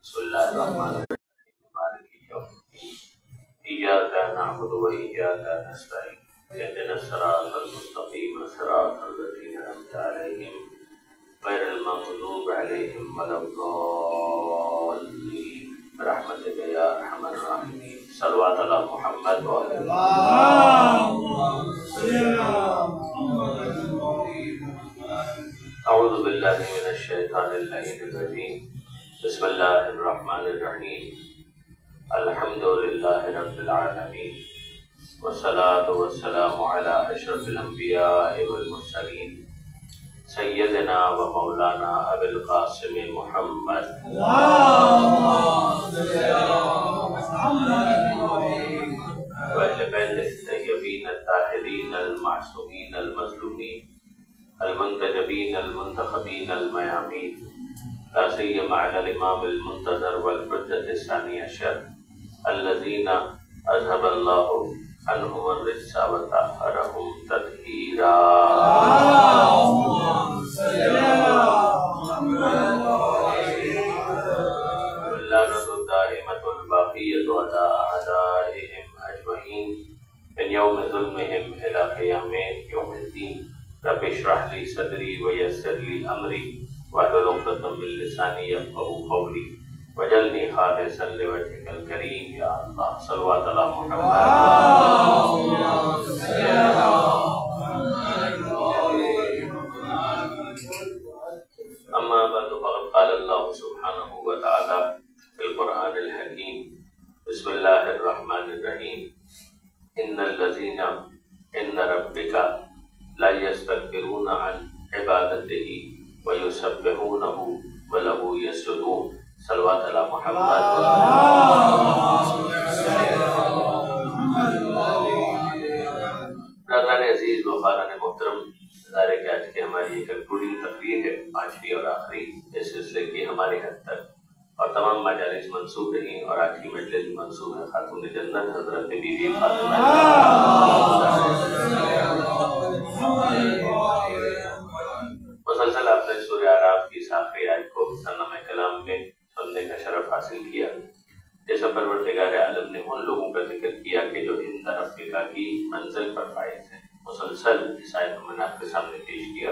بسم اللہ الرحمن الرحیم مالک یوم الدین ایاک نعبد و ایاک نستعین اهدنا الصراط المستقیم صراط الذین انعمت علیہم غیر المغضوب علیہم ولا الضالین برحمتک یا ارحم الراحمین صلوات علی محمد و علی اعوذ باللہ من الشیطان اللعین الرجیم بسم اللہ الرحمن الرحیم الحمد للہ رب العالمین والصلاة والسلام علی اشرف الانبیاء والمرسلین سیدنا و مولانا ابی القاسم محمد وأهل بیت الطیبین الطاہرین المعصومین المظلومین المنتجبین المنتخبین المیامین لا سیما علی الامام المنتظر والحجة الثانی عشر الذین اذهب اللہ عنهم الرجس وطهرهم تطہیرا واللعنة الدائمة الباقية على أعدائهم أجمعين من يوم ظلمهم إلى قيام يوم الدين رب اشرح لي صدري ويسر لي أمري واحلل عقدة من لساني يفقهوا قولي واجعلني خالصا لوجهك الكريم يا الله صلوات على محمد أما بعد فقد قال الله سبحانه وتعالى في القرآن الحكيم بسم الله الرحمن الرحيم إن الذين عند ربك لا يستكبرون عن عبادته ويسبحونه وله يسجدون صلوات على محمد برادران عزیز و خانان محترم، ظاہر ہے کہ آج کی ہماری ایک کنکلوڈنگ تقریر ہے، پانچویں اور آخری اس سلسلے کی ہمارے حد تک، اور تمام مجالس منسوب رہیں اور آج کی مجلس منسوب ہے خاتون جنت حضرت بی بی فاطمہ۔ مسلسل آپ نے سورہ اعراف کی آخری آیت کو سنم کلام میں سننے کا شرف حاصل کیا، جیسا پروردگار عالم نے ان لوگوں کا ذکر کیا کہ جو عند ربک کی منزل پر فائز ہیں۔ مسلسل اس آیت کو میں نے آپ کے سامنے پیش کیا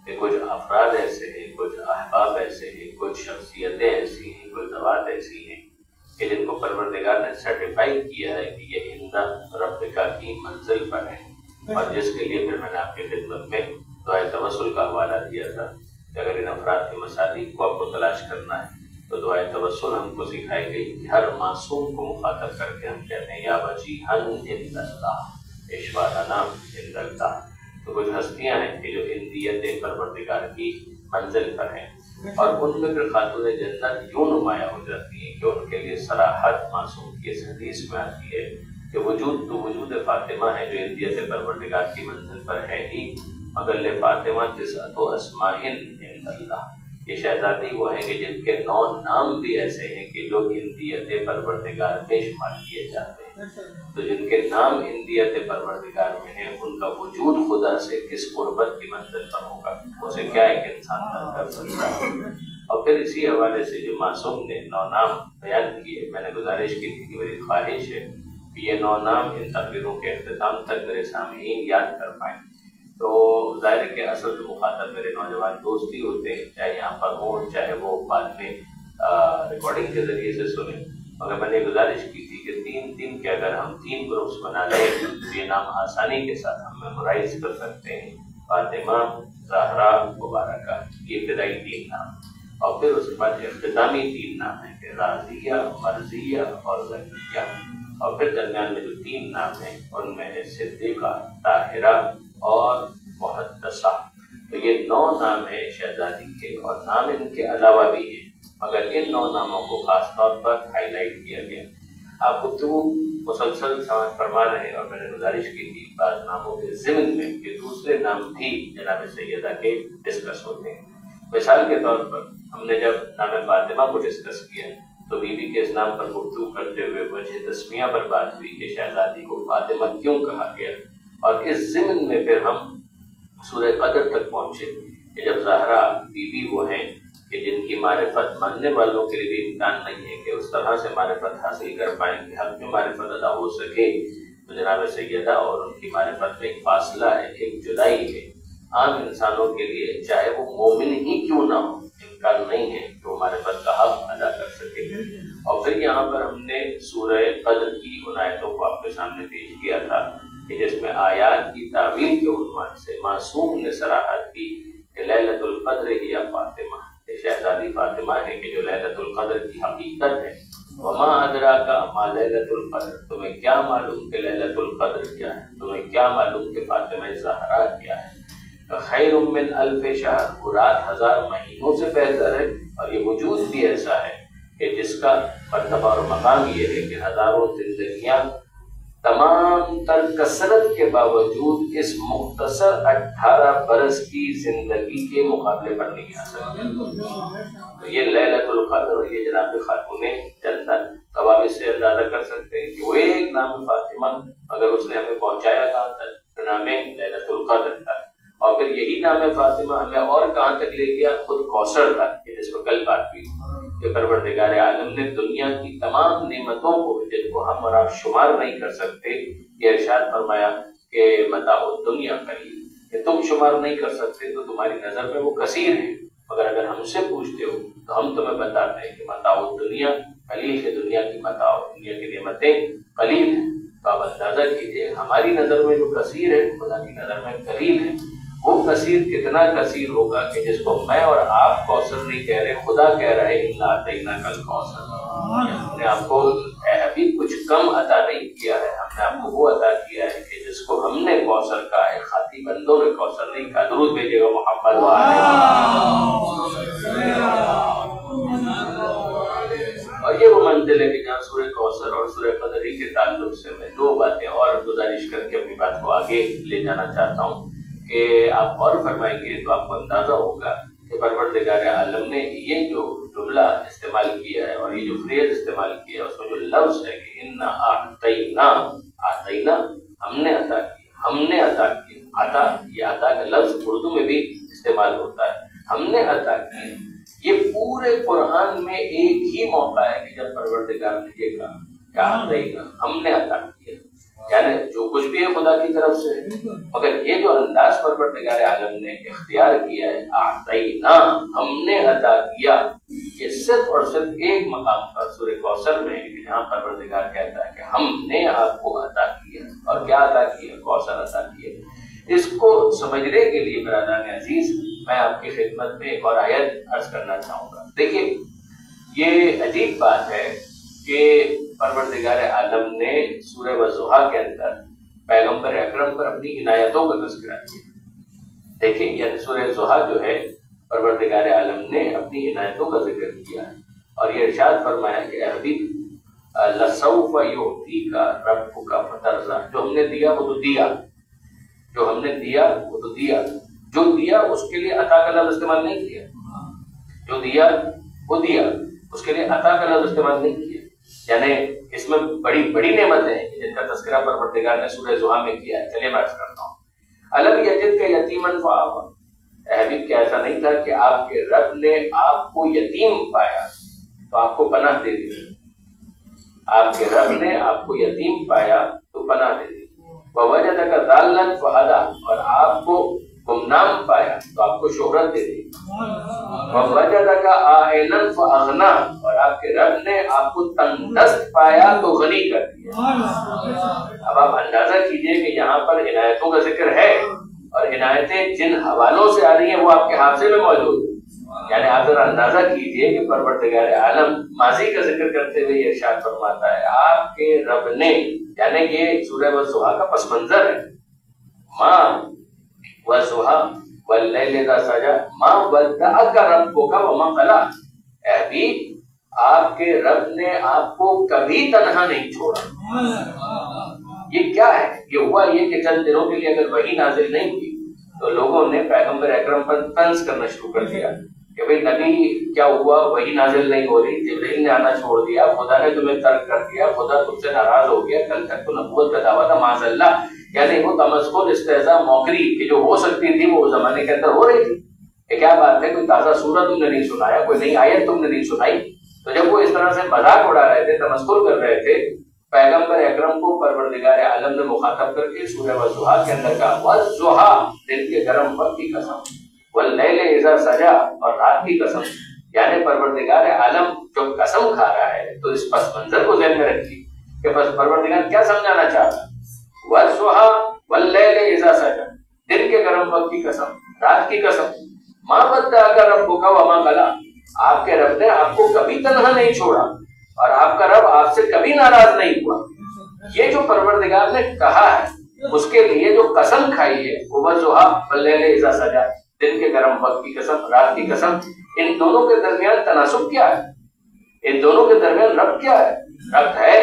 کہ کچھ افراد ایسے ہیں، کچھ احباب ایسے ہیں، کچھ شخصیتیں ایسی ہیں، کچھ ذوات ایسی ہیں کہ جن کو پروردگار نے سرٹیفائی کیا ہے کہ یہ عند ربک کی منزل پر ہے، اور جس کے لیے پھر میں نے آپ کی خدمت میں دعائے توسل کا حوالہ دیا تھا کہ اگر ان افراد کے مسالک کو آپ کو تلاش کرنا ہے تو دعائے توسل ہم کو سکھائی گئی کہ ہر معصوم کو مخاطب کر کے ہم کہتے ہیں یا وجیہن عند اللہ اشوالنا عند اللہ۔ تو کچھ ہستیاں ہیں کہ جو عندیت پروردگار کی منزل پر ہیں، اور ان میں پھر خاتون جنت یوں نمایاں ہو جاتی ہیں کہ ان کے لیے صراحت معصوم کی اس حدیث میں آتی ہے کہ وجود تو وجود فاطمہ ہے جو عندیت پروردگار کی منزل پر ہے ہی، مگر لفاطمہ تسعۃ اسماء عند اللہ، یہ شہزادی وہ ہیں کہ جن کے 9 نام بھی ایسے ہیں کہ جو عندیت پروردگار میں شمار کیے جاتے ہیں۔ تو جن کے نام عندیت پروردگار میں ہیں ان کا وجود خدا سے کس قربت کی منزل پر ہوگا، اسے کیا ایک انسان کر سکتا ہے۔ اور پھر اسی حوالے سے جو معصوم نے 9 نام بیان کیے، میں نے گزارش کی تھی کہ میری خواہش ہے کہ یہ 9 نام ان تقریروں کے اختتام تک میرے سامعین یاد کر پائیں۔ تو ظاہر ہے کہ اصل جو مخاطب میرے نوجوان دوست ہی ہوتے ہیں، چاہے یہاں پر ہوں چاہے وہ بعد میں ریکارڈنگ کے ذریعے سے سنیں، مگر میں نے گزارش کی تھی کہ 3 کے اگر ہم 3 گروپس بنا لیں تو یہ نام آسانی کے ساتھ ہم میمورائز کر سکتے ہیں۔ فاطمہ، زہرا، مبارکہ، یہ ابتدائی 3 نام، اور پھر اس کے بعد اختتامی 3 نام ہیں کہ راضیہ، مرضیہ اور زکیہ، اور پھر درمیان میں جو 3 نام ہیں ان میں ہے صدیقہ، طاہرہ اور محدثہ۔ تو یہ 9 نام ہیں شہزادی کے، اور نام ان کے علاوہ بھی ہیں، مگر ان 9 ناموں کو خاص طور پر ہائی لائٹ کیا گیا۔ آپ گفتگو مسلسل سماعت فرما رہے ہیں، اور میں نے گزارش کی تھی بعض ناموں کے ضمن میں کہ دوسرے نام بھی جناب سیدہ کے ڈسکس ہوتے ہیں۔ مثال کے طور پر ہم نے جب نام فاطمہ کو ڈسکس کیا تو بی بی کے اس نام پر گفتگو کرتے ہوئے وجہ تسمیہ پر بات ہوئی کہ شہزادی کو فاطمہ کیوں کہا گیا، اور اس ضمن میں پھر ہم سورہ قدر تک پہنچے کہ جب زہرا بی بی وہ ہیں کہ جن کی معرفت ماننے والوں کے لیے بھی امکان نہیں ہے کہ اس طرح سے معرفت حاصل کر پائیں کہ حق میں معرفت ادا ہو سکے، تو جناب سیدہ اور ان کی معرفت میں ایک فاصلہ ہے، ایک جدائی ہے۔ عام انسانوں کے لیے چاہے وہ مومن ہی کیوں نہ ہو، امکان نہیں ہے کہ وہ معرفت کا حق ادا کر سکے۔ اور پھر یہاں پر ہم نے سورہ قدر کی ان آیتوں کو آپ کے سامنے پیش کیا تھا کہ جس میں آیات کی تعویل کے عنوان سے معصوم نے صراحت کی کہ لیلۃ القدر ہی فاطمہ، یہ شہزادی فاطمہ ہے کہ جو لیلۃ القدر کی حقیقت ہے۔ وما ادراک ما لیلۃ القدر، تمہیں کیا معلوم کہ لیلۃ القدر کیا ہے، تمہیں کیا معلوم کہ فاطمہ زہرا کیا ہے۔ خیر من الف شہر، وہ رات 1000 مہینوں سے بہتر ہے، اور یہ وجود بھی ایسا ہے کہ جس کا مرتبہ اور مقام یہ ہے کہ ہزاروں زندگیاں تمام تر کثرت کے باوجود اس مختصر 18 برس کی زندگی کے مقابلے پر نہیں آ سکتی۔ تو یہ لیلۃ القدر اور یہ جناب خاتون جنت، اب آپ اس سے اندازہ کر سکتے ہیں کہ وہ ایک نام فاطمہ اگر اس نے ہمیں پہنچایا کہاں تک، تو نام لیلۃ القدر تک، اور پھر یہی نام فاطمہ ہمیں اور کہاں تک لے گیا، خود کوثر تک، جس کو کل بات ہوئی کہ پروردگار عالم نے دنیا کی تمام نعمتوں کو جن کو ہم اور آپ شمار نہیں کر سکتے، یہ ارشاد فرمایا کہ متاع الدنیا قلیل، کہ تم شمار نہیں کر سکتے تو تمہاری نظر میں وہ کثیر ہے، مگر اگر ہم سے پوچھتے ہو تو ہم تمہیں بتاتے ہیں کہ متاع الدنیا قلیل، ہے دنیا کی متاع، دنیا کی نعمتیں قلیل ہیں۔ تو آپ اندازہ کیجیے ہماری نظر میں جو کثیر ہے خدا کی نظر میں قلیل ہے۔ وہ کثیر کتنا کثیر ہوگا کہ جس کو میں اور آپ کوثر نہیں کہہ رہے، خدا کہہ رہے انا اعطیناک الکوثر، ہم نے آپ کو ابھی کچھ کم عطا نہیں کیا ہے، ہم نے آپ کو وہ عطا کیا ہے کہ جس کو ہم نے کوثر کہا ہے، خاطی بندوں نے کوثر نہیں کہا۔ درود بھیجیے گا محمد اور یہ وہ منزل ہے کہ جہاں سورہ کوثر اور سورہ قدر کے تعلق سے میں دو باتیں اور گزارش کر کے اپنی بات کو آگے لے جانا چاہتا ہوں کہ آپ غور فرمائیں گے تو آپ کو اندازہ ہوگا کہ پروردگار عالم نے یہ جو جملہ استعمال کیا ہے اور یہ جو فریز استعمال کیا ہے اس میں جو لفظ ہے کہ انا اعطینا، اعطینا ہم نے عطا کیا، ہم نے عطا کیا، عطا یہ عطا کا لفظ اردو میں بھی استعمال ہوتا ہے، ہم نے عطا کیا۔ یہ پورے قرآن میں ایک ہی موقع ہے کہ جب پروردگار نے یہ کہا کہ اعطینا، ہم نے عطا کیا، یعنی جو کچھ بھی ہے خدا کی طرف سے، مگر یہ جو انداز پروردگار عالم نے اختیار کیا ہے اعطینا، ہم نے عطا کیا، یہ صرف اور صرف ایک مقام پر سورہ کوثر میں ہے جہاں پروردگار کہتا ہے کہ ہم نے آپ کو عطا کیا، اور کیا عطا کیا؟ کوثر عطا کیا۔ اس کو سمجھنے کے لیے برادران عزیز میں آپ کی خدمت میں ایک اور آیت عرض کرنا چاہوں گا۔ دیکھیں یہ عجیب بات ہے کہ پروردگار عالم نے سورہ والضحیٰ کے اندر پیغمبر اکرم پر اپنی عنایتوں کا تذکرہ کیا۔ دیکھیں یعنی سورہ والضحیٰ جو ہے پروردگار عالم نے اپنی عنایتوں کا ذکر کیا ہے اور یہ ارشاد فرمایا کہ اے حبیب لسوف یعطیک ربک فترضی، جو ہم نے دیا وہ تو دیا، جو ہم نے دیا وہ تو دیا، جو دیا اس کے لیے عطا کا لفظ استعمال نہیں کیا، جو دیا وہ دیا، اس کے لیے عطا کا لفظ استعمال نہیں کیا، یعنی اس میں بڑی بڑی نعمتیں ہیں جن کا تذکرہ پروردگار نے سورہ والضحیٰ میں کیا ہے۔ چلیے میں عرض کرتا ہوں، الم یجدک یتیما فآویٰ، اے حبیب کیا ایسا نہیں تھا کہ آپ کے رب نے آپ کو یتیم پایا تو آپ کو پناہ دے دی، آپ کے رب نے آپ کو یتیم پایا تو پناہ دے دی، ووجدک ضالا فہدی، اور آپ کو گمنام پایا تو آپ کو شہرت دے دی، ووجدک عائلا فاغنی، اور آپ کے رب نے آپ کو تنگ دست پایا تو غنی کر دیا۔ اب آپ اندازہ کیجئے کہ یہاں پر عنایتوں کا ذکر ہے اور عنایتیں جن حوالوں سے آ رہی ہیں وہ آپ کے حافظے میں موجود ہیں، یعنی آپ ذرا اندازہ کیجئے کہ پروردگار عالم ماضی کا ذکر کرتے ہوئے یہ ارشاد فرماتا ہے آپ کے رب نے، یعنی کہ سورہ والضحیٰ کا پس منظر ہے، ماں والضحیٰ واللیل اذا سجی ما ودعک ربک وما قلی، اے حبیب آپ کے رب نے آپ کو کبھی تنہا نہیں چھوڑا۔ یہ کیا ہے؟ یہ ہوا یہ کہ چند دنوں کے لیے اگر وحی نازل نہیں ہوئی تو لوگوں نے پیغمبر اکرم پر طنز کرنا شروع کر دیا کہ بھئی نبی کیا ہوا، وحی نازل نہیں ہو رہی، جبرائیل نے آنا چھوڑ دیا، خدا نے تمہیں ترک کر دیا، خدا تم سے ناراض ہو گیا، کل تک تو نبوت کا دعویٰ تھا معاذ اللہ، یعنی وہ تمسخر، استہزاء، موکری کہ جو ہو سکتی تھی وہ زمانے کے اندر ہو رہی تھی، کہ کیا بات ہے، کوئی تازہ سورہ تم نے نہیں سنایا، کوئی نئی آیت تم نے نہیں سنائی؟ تو جب وہ اس طرح سے مذاق اڑا رہے تھے، تمسخر کر رہے تھے، پیغمبر اکرم کو پروردگار عالم نے مخاطب کر کے سورہ والضحیٰ کے اندر کہا والضحیٰ، دن کے گرم وقت کی قسم، واللیل اذا سجا، اور رات کی قسم. یعنی پروردگار عالم جو قسم کھا رہا ہے تو اس پس منظر کو ذہن میں رکھیے کہ بس پروردگار کیا سمجھانا چاہتا ہے. والضحیٰ واللیل اذا سجا، دن کے گرم وقت کی قسم، رات کی قسم. ما ودعک ربک وما قلی، آپ کے رب نے آپ کو کبھی تنہا نہیں چھوڑا اور آپ کا رب آپ سے کبھی ناراض نہیں ہوا. یہ جو پروردگار نے کہا ہے اس کے لیے جو قسم کھائی ہے وہ والضحیٰ واللیل اذا سجا، دن کے گرم وقت کی قسم، رات کی قسم. ان دونوں کے درمیان تناسب کیا ہے؟ ان دونوں کے درمیان ربط کیا ہے؟ ربط ہے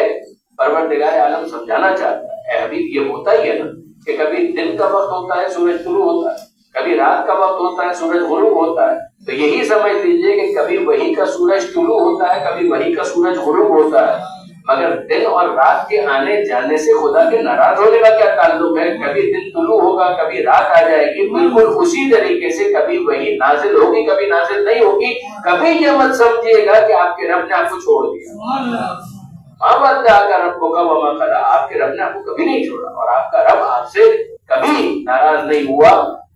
پروردگار عالم سمجھانا چاہتا ہے اے حبیب یہ ہوتا ہی ہے نا کہ کبھی دن کا وقت ہوتا ہے سورج طلوع ہوتا ہے، کبھی رات کا وقت ہوتا ہے سورج غروب ہوتا ہے. تو یہی سمجھ لیجئے کہ کبھی وہی کا سورج طلوع ہوتا ہے، کبھی وہی کا سورج غروب ہوتا ہے. مگر دن اور رات کے آنے جانے سے خدا کے ناراض ہونے کا کیا تعلق ہے؟ کبھی دن طلوع ہوگا، کبھی رات آ جائے گی، بالکل اسی طریقے سے کبھی وہی نازل ہوگی، کبھی نازل نہیں ہوگی. کبھی یہ مت سمجھیے گا کہ آپ کے رب نے آپ کو چھوڑ دیا. ماں ودعک ربک وما قلی، آپ کے رب نے آپ کو کبھی نہیں چھوڑا اور آپ کا رب آپ سے کبھی ناراض نہیں ہوا.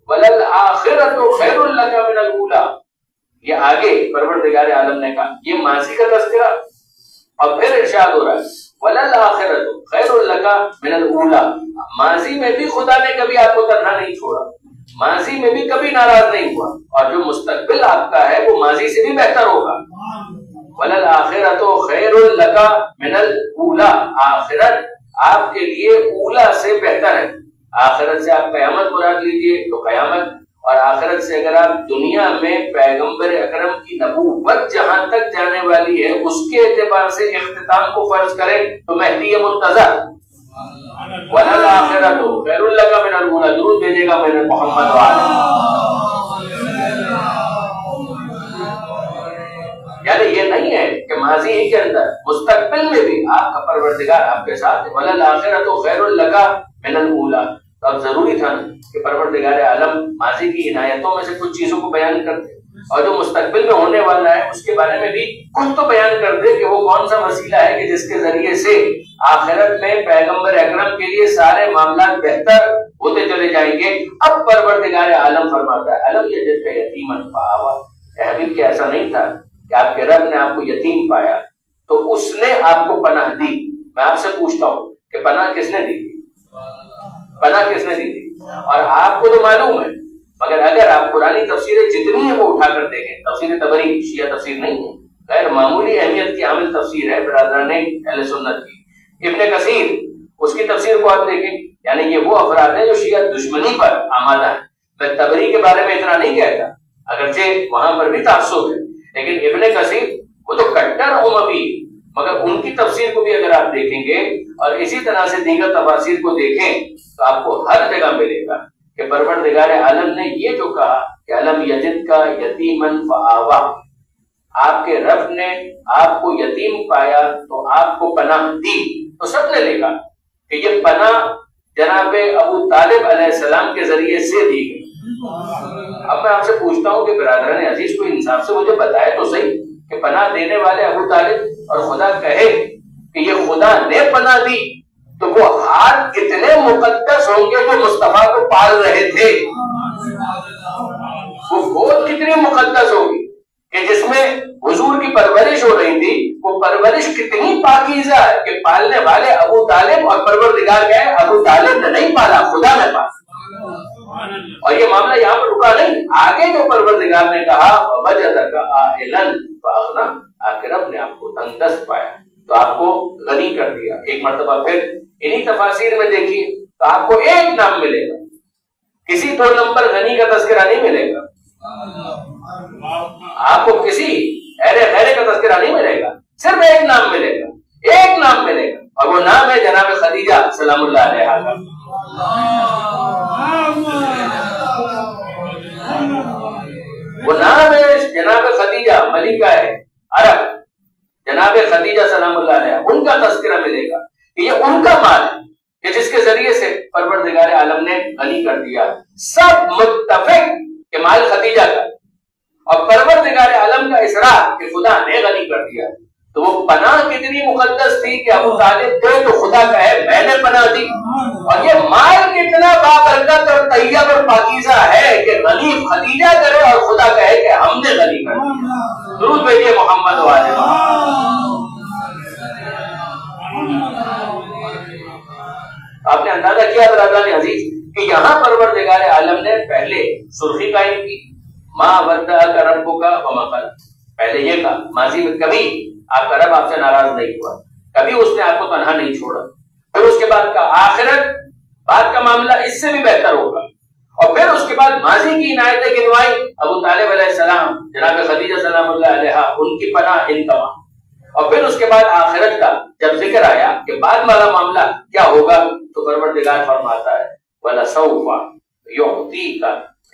وَلَلْآخِرَةُ خَيْرٌ لَكَ مِنَ الْأُولَىٰ، یہ آگے پروردگار عالم نے کہا، یہ ماضی کا تذکرہ، اور پھر ارشاد ہو رہا ہے وَلَلْآخِرَةُ خَيْرٌ لَكَ مِنَ الْأُولَىٰ، ماضی میں بھی خدا نے کبھی آپ کو تنہا نہیں چھوڑا، ماضی میں بھی کبھی ناراض نہیں ہوا، اور جو مستقبل آپ کا ہے وہ ماضی سے بھی بہتر ہوگا. وَلَلْآخِرَةُ خَيْرٌ لَكَ مِنَ الْأُولَىٰ، آخرت آپ کے لیے اولا سے بہتر ہے. آخرت سے آپ قیامت مراد لیجئے تو قیامت، اور آخرت سے اگر آپ دنیا میں پیغمبر اکرم کی نبوت جہاں تک جانے والی ہے اس کے اعتبار سے اختتام کو فرض کریں تو مہدی منتظر. وَلَلْآخِرَةُ خَيْرٌ لَكَ مِنَ الْأُولَىٰ، درود بھیجے گا میرے محمد وعلیہ. یعنی یہ نہیں ہے کہ ماضی ہی کے اندر، مستقبل میں بھی آپ کا پروردگار آپ کے ساتھ ہے. وَلَلْآخِرَةُ خَيْرٌ لَكَ مِنَ الْأُولَىٰ، تو اب ضروری تھا کہ پروردگار عالم ماضی کی عنایتوں میں سے کچھ چیزوں کو بیان کرتے اور جو مستقبل میں ہونے والا ہے اس کے بارے میں بھی کچھ تو بیان کر دے کہ وہ کون سا وسیلہ ہے کہ جس کے ذریعے سے آخرت میں پیغمبر اکرم کے لیے سارے معاملات بہتر ہوتے چلے جائیں گے. اب پروردگار عالم فرماتا ہے الم یجدک یتیما فآویٰ، اے حبیب کہ ایسا نہیں تھا کہ آپ کے رب نے آپ کو یتیم پایا تو اس نے آپ کو پناہ دی. میں آپ سے پوچھتا ہوں کہ پناہ کس نے دی؟ پناہ کس نے دی تھی؟ اور آپ کو تو معلوم ہے، مگر اگر آپ قرآنی تفسیریں جتنی ہیں وہ اٹھا کر دیکھیں، تفسیر طبری شیعہ تفسیر نہیں ہے، غیر معمولی اہمیت کی حامل تفسیر ہے برادران اہل سنت کی. ابن کثیر اس کی تفسیر کو آپ دیکھیں، یعنی یہ وہ افراد ہیں جو شیعہ دشمنی پر آمادہ ہیں. میں تبری کے بارے میں اتنا نہیں کہتا، اگرچہ وہاں پر بھی تعصب ہے، لیکن ابن کثیر وہ تو کٹر اموی، مگر ان کی تفسیر کو بھی اگر آپ دیکھیں گے اور اسی طرح سے دیگر تفاسیر کو دیکھیں تو آپ کو ہر جگہ ملے گا کہ پروردگار عالم نے یہ جو کہا کہ الم یجدک یتیما فآویٰ، آپ کے رب نے آپ کو یتیم پایا تو آپ کو پناہ دی. تو سب نے دیکھا کہ یہ پناہ جناب ابو طالب علیہ السلام کے ذریعے سے دی گئی. اب میں آپ سے پوچھتا ہوں کہ برادران عزیز کو انصاف سے مجھے بتائے تو صحیح کہ پناہ دینے والے ابو طالب اور خدا کہے کہ یہ خدا نے پناہ دی تو وہ ہاتھ کتنے مقدس ہوں گے جو مصطفیٰ کو پال رہے تھے، وہ گود کتنی مقدس ہوگی کہ جس میں حضور کی پرورش ہو رہی تھی، وہ پرورش کتنی پاکیزہ ہے کہ پالنے والے ابو طالب اور پروردگار کہے ابو طالب نے نہیں پالا، خدا نے پالا. اور یہ معاملہ یہاں پر رکا نہیں، آگے جو پروردگار نے کہا وَوَجَدَكَ عَائِلًا فَأَغْنَىٰ، آپ کے رب نے آپ کو تنگ دست پایا تو آپ کو غنی کر دیا. ایک مرتبہ پھر انہی تفاسیر میں دیکھیے تو آپ کو ایک نام ملے گا، کسی 2 نمبر غنی کا تذکرہ نہیں ملے گا، آپ کو کسی خیرے کا تذکرہ نہیں ملے گا، صرف ایک نام ملے گا، ایک نام ملے گا، اور وہ نام ہے جناب خدیجہ سلام اللہ علیہا کا. وہ نام ہے جناب خدیجہ ملکہ ہے عرب، جناب خدیجہ سلام اللہ علیہا، ان کا تذکرہ ملے گا کہ یہ ان کا مال ہے کہ جس کے ذریعے سے پروردگار عالم نے غنی کر دیا. سب متفق کہ مال خدیجہ کا، اور پروردگار عالم کا اصرار کہ خدا نے غنی کر دیا، تو وہ پناہ کتنی مقدس تھی کہ ابو طالب دے تو خدا کہے میں نے پناہ دی، اور یہ مال کتنا بابرکت اور طیب اور پاکیزہ ہے کہ غنی خدیجہ کرے اور خدا کہے کہ ہم نے غنی کر دیا۔ درود بھیجیے محمد والے محمد۔ آپ نے اندازہ کیا برادران عزیز کہ یہاں پروردگار عالم نے پہلے سرخی قائم کی، ماں ودعک ربک وما قلی، پہلے یہ کہا ماضی میں کبھی آپ کا رب آپ سے ناراض نہیں ہوا، کبھی اس نے آپ کو تنہا نہیں چھوڑا۔ پھر اس کے بعد کا آخرت بعد کا معاملہ اس سے بھی بہتر ہوگا، اور پھر اس کے بعد ماضی کی عنایتیں گنوائی، ابو طالب علیہ السلام، جناب خدیجہ سلام اللہ علیہا، ان کی پناہ ان تمام، اور پھر اس کے بعد آخرت کا جب ذکر آیا کہ بعد والا معاملہ کیا ہوگا، تو پروردگار فرماتا ہے وَلَسَوْفَ يُعْطِيكَ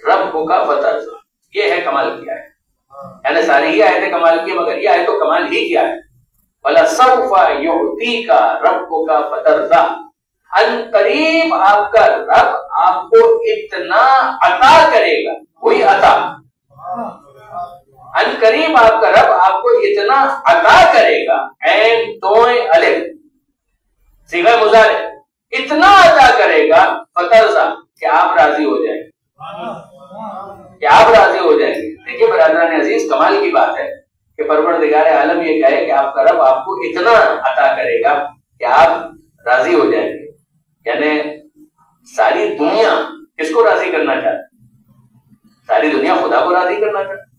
رَبُّكَ فَتَرْضَىٰ۔ یہ ہے کمال کیا ہے، یعنی ساری ہی آیتیں کمال کی، مگر یہ آیت تو کمال ہی کیا ہے، وَلَسَوْفَ يُعْطِيكَ رَبُّكَ فَتَرْضَىٰ، ان قریب آپ کا رب آپ کو اتنا عطا کرے گا، وہی عطا، ان قریب آپ کا رب آپ کو اتنا عطا کرے گا، عین توئے الف صیغہ مضارع، اتنا عطا کرے گا فترضیٰ کہ آپ راضی ہو جائیں گے، کہ آپ راضی ہو جائیں گے۔ دیکھیے برادران عزیز، کمال کی بات ہے کہ پروردگار عالم یہ کہے کہ آپ کا رب آپ کو اتنا عطا کرے گا کہ آپ راضی ہو جائیں گے، یعنی ساری دنیا کس کو راضی کرنا چاہتی؟ ساری دنیا خدا کو راضی کرنا چاہتی،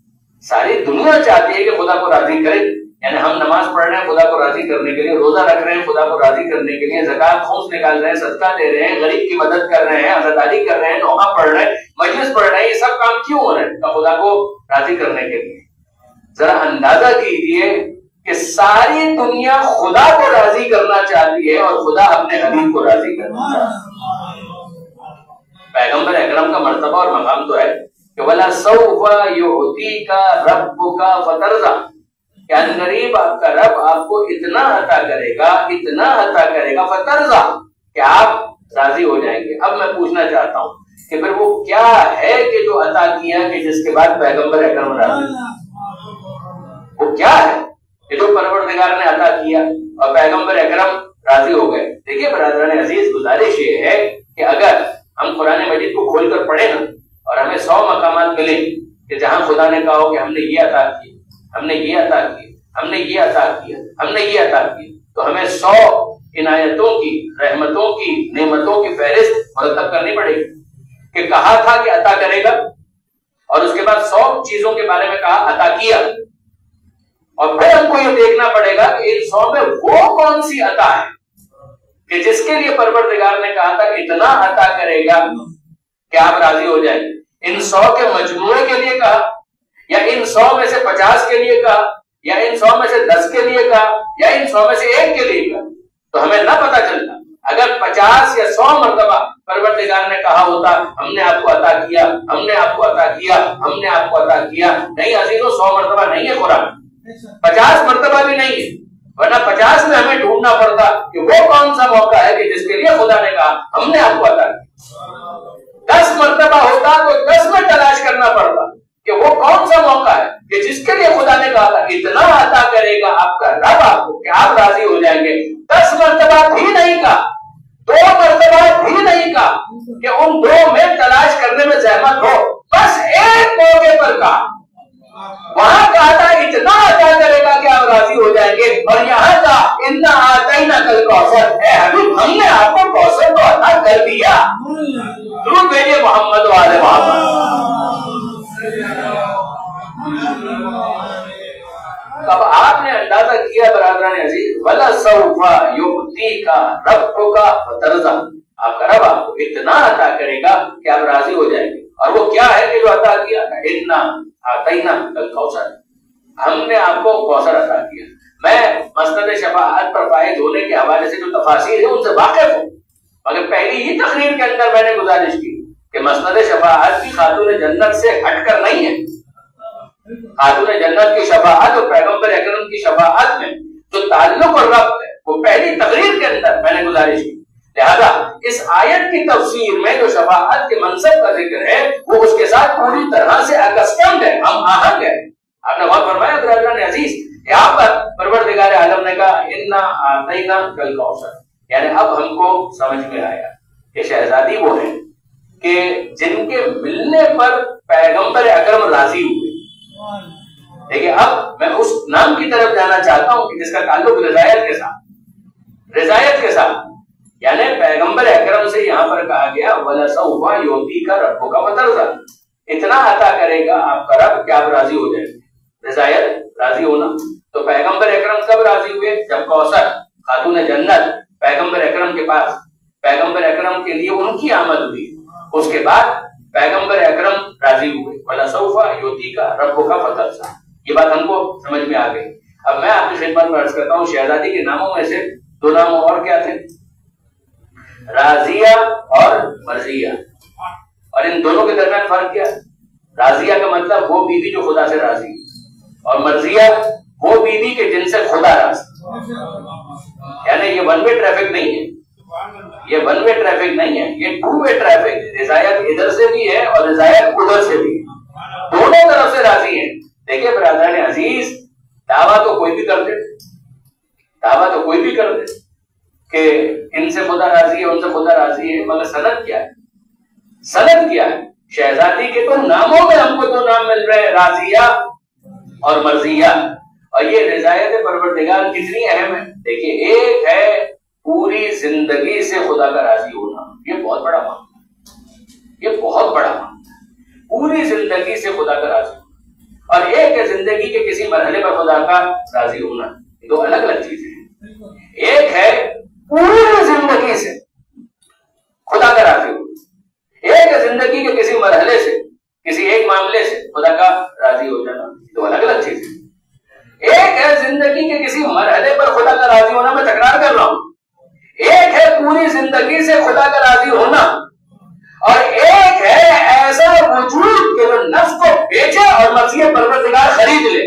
ساری دنیا چاہتی ہے کہ خدا کو راضی کرے، یعنی ہم نماز پڑھ رہے ہیں خدا کو راضی کرنے کے لیے، روزہ رکھ رہے ہیں خدا کو راضی کرنے کے لیے، زکات خمس نکال رہے ہیں، صدقہ دے رہے ہیں، غریب کی مدد کر رہے ہیں، عزاداری کر رہے ہیں، نوحہ پڑھ رہے ہیں، مجلس پڑھ رہے ہیں، یہ سب کام کیوں ہو رہے ہیں؟ خدا کو راضی کرنے کے لیے۔ ذرا اندازہ کیجئے کہ ساری دنیا خدا کو راضی کرنا چاہتی ہے اور خدا اپنے حبیب کو راضی کرنا چاہتا ہے۔ پیغمبر اکرم کا مرتبہ اور مقام تو ہے کہ وَلَسَوْفَ يُعْطِيكَ رَبُّكَ فَتَرْضَىٰ، کہ ان قریب آپ کا رب آپ کو اتنا عطا کرے گا، اتنا عطا کرے گا فترضیٰ کہ آپ راضی ہو جائیں گے۔ اب میں پوچھنا چاہتا ہوں کہ پھر وہ کیا ہے کہ جو عطا کیا کہ جس کے بعد پیغمبر اکرم راضی، وہ کیا ہے کہ جو پروردگار نے عطا کیا اور پیغمبر اکرم راضی ہو گئے؟ دیکھیے برادران عزیز، گزارش یہ ہے کہ اگر ہم قرآن مجید کو کھول کر پڑھیں نا اور ہمیں 100 مقامات ملیں کہ جہاں خدا نے کہا ہو کہ ہم نے یہ عطا کیا، ہم نے یہ عطا کیا، ہم نے یہ عطا کیا، ہم نے یہ عطا کیا، تو ہمیں 100 عنایتوں کی، رحمتوں کی، نعمتوں کی فہرست مرتب کرنی پڑے گی کہ کہا تھا کہ عطا کرے گا، اور اس کے بعد 100 چیزوں کے بارے میں کہا عطا کیا، اور پھر ہم کو یہ دیکھنا پڑے گا کہ ان 100 میں وہ کون سی عطا ہے کہ جس کے لیے پروردگار نے کہا تھا کہ اتنا عطا کرے گا کہ آپ راضی ہو جائیں۔ ان 100 کے مجموعے کے لیے کہا، یا ان 100 میں سے 50 کے لیے کہا، یا ان 100 میں سے 10 کے لیے کہا، یا ان 100 میں سے 1 کے لیے کہا، تو ہمیں نہ پتا چلتا۔ اگر 50 یا 100 مرتبہ پروردگار نے کہا ہوتا ہم نے آپ کو عطا کیا، ہم نے آپ کو عطا کیا، ہم نے آپ کو عطا کیا، نہیں عزیزوں 100 مرتبہ نہیں ہے قرآن، 50 مرتبہ بھی نہیں ہے، ورنہ 50 میں ہمیں ڈھونڈنا پڑتا کہ وہ کون سا موقع ہے کہ جس کے لیے خدا نے کہا ہم نے آپ کو عطا کیا۔ 10 مرتبہ ہوتا تو 10 میں تلاش کرنا پڑتا کہ وہ کون سا موقع ہے کہ جس کے لیے خدا نے کہا تھا اتنا عطا کرے گا آپ کا رب آپ کو کہ آپ راضی ہو جائیں گے۔ 10 مرتبہ بھی نہیں کہا، 2 مرتبہ بھی نہیں کہا کہ ان 2 میں تلاش کرنے میں زحمت ہو، بس ایک موقع پر کہا، وہاں کہا تھا اتنا عطا کرے گا کہ آپ راضی ہو جائیں گے، اور یہاں کا انا اعطیناک الکوثر، اے حبیب ہم نے آپ کو کوثر کو عطا کر دیا۔ درود بھیجیے محمد والے محمد۔ اب آپ نے اندازہ کیا برادران عزیز، وَلَسَوْفَ يُعْطِيكَ رَبُّكَ فَتَرْضَىٰ، آپ کا رب آپ کو اتنا عطا کرے گا کہ آپ راضی ہو جائیں گے، اور وہ کیا ہے کہ جو عطا کیا، اِنَّا أَعْطَيْنَاكَ الْكَوْثَرَ، ہم نے آپ کو کوثر عطا کیا۔ میں مسند شفاعت پر فائز ہونے کے حوالے سے جو تفاصیر ہے ان سے واقف ہوں، مگر پہلی ہی تقریر کے اندر میں نے گزارش کی کہ مسند شفاعت کی خاتون جنت سے ہٹ کر نہیں ہے۔ خاتون جنت کی شفاعت اور پیغمبر اکرم کی شفاعت میں جو تعلق اور ربط ہے وہ پہلی تقریر کے اندر میں نے گزارش کی، لہذا اس آیت کی تفسیر میں جو شفاعت کے منصب کا ذکر ہے وہ اس کے ساتھ پوری طرح سے اکسٹمڈ ہے، ہم آہنگ ہے۔ آپ نے غور فرمایا برادران عزیز، یہاں پر پروردگار عالم نے کہا انا اعطینا الکوثر، یعنی اب ہم کو سمجھ میں آیا کہ شہزادی وہ ہے کہ جن کے ملنے پر پیغمبر اکرم راضی ہوئے۔ دیکھیے اب میں اس نام کی طرف جانا چاہتا ہوں کہ جس کا تعلق رضایت کے ساتھ، رضایت کے ساتھ، یعنی پیغمبر اکرم سے یہاں پر کہا گیا وَلَسَوْفَ يُعْطِيكَ رَبُّكَ فَتَرْضَىٰ، اتنا عطا کرے گا آپ کا رب کہ آپ راضی ہو جائیں گے۔ رضایت، راضی ہونا، تو پیغمبر اکرم کب راضی ہوئے؟ جب کوثر خاتون جنت پیغمبر اکرم کے پاس، پیغمبر اکرم کے لیے ان کی آمد ہوئی، اس کے بعد پیغمبر اکرم راضی ہوئے۔ وَلَسَوْفَ يُعْطِيكَ رَبُّكَ فَتَرْضَىٰ، یہ بات ہم کو سمجھ میں آ گئی۔ اب میں آپ کی خدمت میں عرض کرتا ہوں شہزادی کے ناموں میں سے دو نام اور کیا تھے؟ راضیہ اور مرضیہ، اور ان دونوں کے درمیان فرق کیا؟ راضیہ کا مطلب وہ بیوی جو خدا سے راضی، اور مرضیہ وہ بیوی کے جن سے خدا راضی، یعنی یہ ون وے ٹریفک نہیں ہے، یہ ون وے ٹریفک نہیں ہے، یہ ٹو وے ٹریفک ہے۔ رضایت ادھر سے بھی ہے اور رضایت ادھر سے بھی ہے، دونوں طرف سے راضی ہیں۔ دیکھیں برادران عزیز، دعویٰ تو کوئی بھی کر دے، دعویٰ تو کوئی بھی کر دے کہ ان سے خدا راضی ہے، ان سے خدا راضی ہے، مگر سند کیا ہے؟ سند کیا ہے؟ شہزادی کے تو ناموں میں ہم کو دو نام مل رہے ہیں، راضیہ اور مرضیہ، اور یہ رضایت پروردگار کتنی اہم ہے۔ دیکھیے ایک ہے پوری زندگی سے خدا کا راضی ہونا، یہ بہت بڑا معاملہ ہے، یہ بہت بڑا معاملہ ہے، پوری زندگی سے خدا کا راضی ہونا، اور ایک ہے زندگی کے کسی مرحلے پر خدا کا راضی ہونا، یہ دو الگ الگ چیزیں ہیں۔ ایک ہے پوری زندگی سے خدا کا راضی ہونا، ایک ہے زندگی کے کسی مرحلے سے، کسی ایک معاملے سے خدا کا راضی ہو جانا، دو الگ الگ چیزیں۔ ایک ہے زندگی کے کسی مرحلے پر خدا کا راضی ہونا، میں تکرار کر رہا ہوں، ایک ہے پوری زندگی سے خدا کا راضی ہونا، اور ایک ہے ایسا وجود کہ جو نفس کو بیچے اور مرضی پروردگار خرید لے۔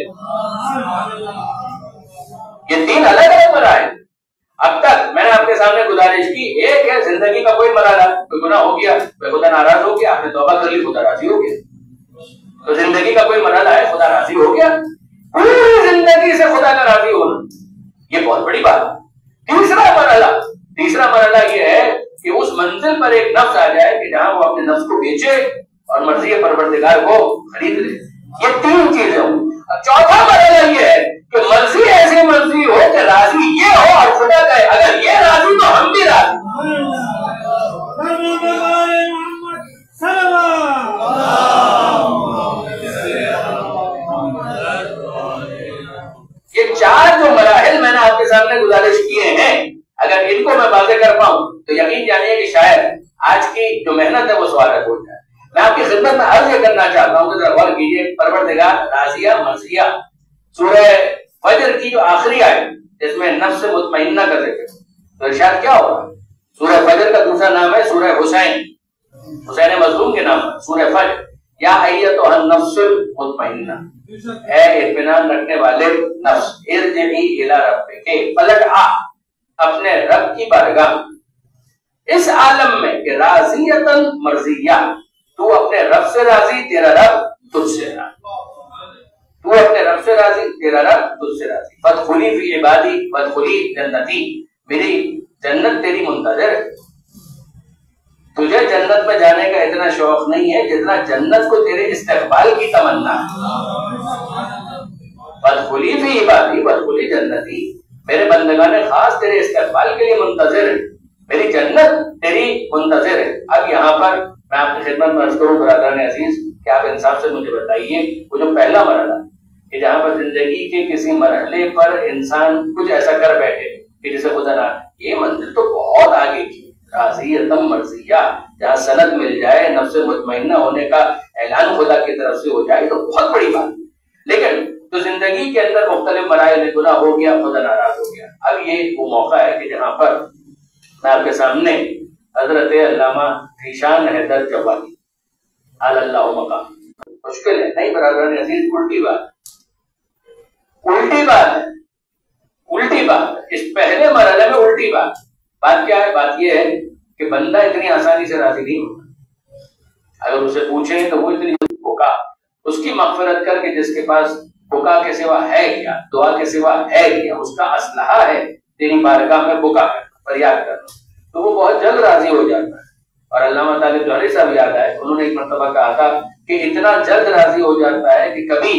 یہ تین الگ الگ مراحل۔ اب تک میں نے آپ کے سامنے گزارش کی، ایک ہے زندگی کا کوئی مرحلہ، کوئی گناہ ہو گیا، کوئی خدا ناراض ہو گیا، آپ نے توبہ کر لی، خدا راضی ہو گیا، تو زندگی کا کوئی مرحلہ ہے، خدا راضی ہو گیا۔ پوری زندگی سے خدا کا راضی ہونا، یہ بہت بڑی بات ہے۔ تیسرا مرحلہ یہ ہے کہ اس منزل پر ایک نفس آ جائے کہ جہاں وہ اپنے نفس کو بیچے اور مرضی پروردگار کو خرید لے۔ یہ تین چیزیں ہوں۔ چوتھا مرحلہ یہ ہے کہ مرضی ایسی مرضی ہو کہ راضی یہ ہو اور خدا کہے اگر یہ راضی تو ہم بھی راضی۔ یہ چار جو مراحل میں نے آپ کے سامنے گزارش کیے ہیں، اگر ان کو میں واضح کر پاؤں تو یقین جانیے کہ شاید آج کی جو محنت ہے وہ سوالت ہو جائے۔ میں آپ کی خدمت میں عرض یہ کرنا چاہتا ہوں کہ ذرا غور کیجیے، پروردگار راضیہ مرضیہ، سورہ فجر کی جو آخری آیت جس میں نفس مطمئنہ کا ذکر، تو ارشاد کیا ہوگا؟ سورہ فجر کا دوسرا نام ہے سورہ حسین، حسین مظلوم کے نام ہے سورہ فجر۔ یا ایتھا النفس المطمئنہ، اے اطمینان رکھنے والے نفس، ارجعی الی ربک، پلٹ آ اپنے رب کی بارگاہ، اس عالم میں کہ راضیتاً مرضیہ، تو اپنے رب سے راضی، تیرا رب تجھ سے راضی، تو اپنے رب سے راضی، تیرا رب تجھ سے راضی۔ فادخلی فی عبادی وادخلی جنتی، میری جنت تیری منتظر ہے۔ تجھے جنت میں جانے کا اتنا شوق نہیں ہے جتنا جنت کو تیرے استقبال کی تمنا ہے۔ فادخلی فی عبادی وادخلی جنتی، میرے بندگان خاص تیرے استقبال کے لیے منتظر ہے، میری جنت تیری منتظر ہے۔ اب یہاں پر میں آپ کی خدمت میں عرض کروں برادران عزیز کہ آپ انصاف سے مجھے بتائیے، وہ جو پہلا مرحلہ کہ جہاں پر زندگی کے کسی مرحلے پر انسان کچھ ایسا کر بیٹھے کہ جسے خدا نہ، یہ منزل تو بہت آگے کی، راضیتم مرضیہ، جہاں سند مل جائے، نفس مطمئنہ ہونے کا اعلان خدا کی طرف سے ہو جائے تو بہت بڑی بات۔ لیکن تو زندگی کے اندر مختلف مراحل، گناہ ہو گیا، خدا ناراض ہو گیا، اب یہ وہ موقع ہے کہ جہاں پر میں آپ کے سامنے حضرت علامہ ذیشان حیدر جوادی علی اللہ مقام، مشکل ہے نہیں برادران عزیز، الٹی بات ہے، الٹی بات ہے، الٹی بات ہے، اس پہلے مرحلے میں الٹی بات کیا ہے؟ بات یہ ہے کہ بندہ اتنی آسانی سے راضی نہیں ہوتا. اگر اسے پوچھیں تو وہ اتنی بکا اس کی مغفرت کر کے جس کے پاس بکا کے سوا ہے کیا, دعا کے سوا ہے کیا, اس کا اسلحہ ہے تیری بارگاہ میں بکا کرنا, فریاد کرنا, تو وہ بہت جلد راضی ہو جاتا ہے. اور علامہ طالب جوہری صاحب یاد آئے, انہوں نے ایک مرتبہ کہا تھا کہ اتنا جلد راضی ہو جاتا ہے کہ کبھی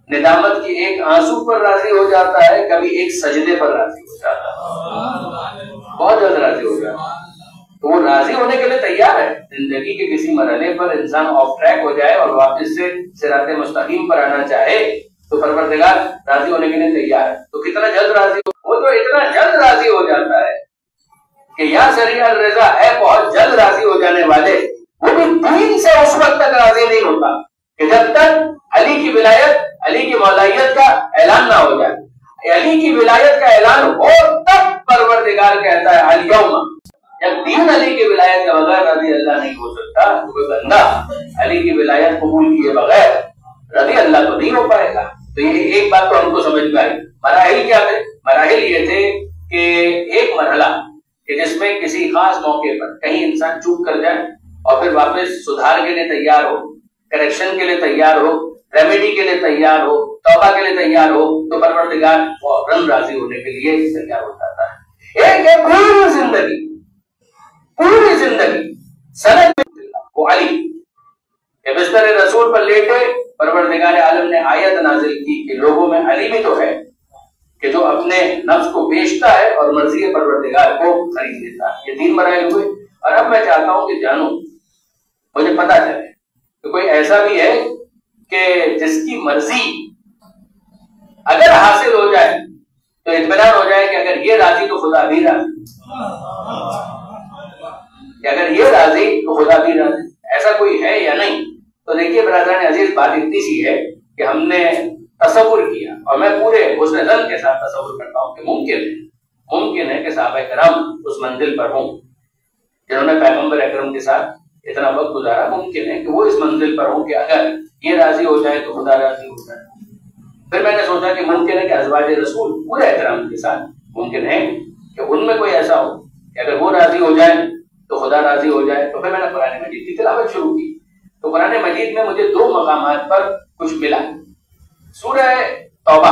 ندامت کی ایک آنسو پر راضی ہو جاتا ہے, کبھی ایک سجدے پر راضی ہو جاتا ہے, بہت جلد راضی ہو جاتا ہے. تو وہ راضی ہونے کے لیے تیار ہے. زندگی کے کسی مرحلے پر انسان آف ٹریک ہو جائے اور واپس سے صراط مستقیم پر آنا چاہے تو پروردگار راضی ہونے کے لیے تیار ہے. تو کتنا جلد راضی وہ تو اتنا جلد راضی ہو جاتا ہے کہ یا سریع الرضا ہے بہت جلد راضی ہو جانے والے, وہ بھی دین سے اس وقت تک راضی نہیں ہوتا کہ جب تک علی کی ولایت, علی کی مولائیت کا اعلان نہ ہو جائے. علی کی ولایت کا اعلان ہو تب پروردگار کہتا ہے الیوم. جب دین علی کی ولایت کے بغیر رضی اللہ نہیں ہو سکتا تو کوئی بندہ علی کی ولایت قبول کیے بغیر رضی اللہ تو نہیں ہو پائے گا. تو یہ ایک بات تو ہم کو سمجھ میں آئی. مراحل کیا تھے؟ مراحل یہ تھے کہ ایک مرحلہ کہ جس میں کسی خاص موقع پر کہیں انسان چوک کر جائے اور پھر واپس سدھار کے لیے تیار ہو, کریکشن کے لیے تیار ہو, ریمیڈی کے لیے تیار ہو, توبہ کے لیے تیار ہو, تو پروردگار فوراً راضی ہونے کے لیے تیار ہو جاتا ہے. ایک ہے پوری زندگی, پوری زندگی سند وہ علی کہ بستر رسول پر لیٹے, پروردگار عالم نے آیت نازل کی کہ لوگوں میں علی بھی تو ہے کہ جو اپنے نفس کو بیچتا ہے اور مرضی پروردگار کو خرید لیتا ہے. یہ 3 مراحل ہوئے. اور اب میں چاہتا ہوں کہ جانوں, مجھے پتا چلے کہ کوئی ایسا بھی ہے کہ جس کی مرضی اگر حاصل ہو جائے تو اطمینان ہو جائے کہ اگر یہ راضی تو خدا بھی راضی, کہ اگر یہ راضی تو خدا بھی راضی. ایسا کوئی ہے یا نہیں؟ تو دیکھیے برادران عزیز, بات اتنی سی ہے کہ ہم نے تصور کیا, اور میں پورے حسن ظن کے ساتھ تصور کرتا ہوں کہ ممکن ہے کہ صحابہ کرام اس منزل پر ہوں جنہوں نے پیغمبر اکرم کے ساتھ اتنا وقت گزارا. ممکن ہے کہ وہ اس منزل پر ہوں کہ اگر یہ راضی ہو جائے تو خدا راضی ہو جائے. پھر میں نے سوچا کہ ممکن ہے کہ ازواج رسول پورے احترام کے ساتھ ممکن ہے کہ ان میں کوئی ایسا ہو کہ اگر وہ راضی ہو جائے تو خدا راضی ہو جائے. تو پھر میں نے قرآن مجید کی تلاوت شروع کی. تو قرآن مجید میں مجھے 2 مقامات پر کچھ ملا. سورہ توبہ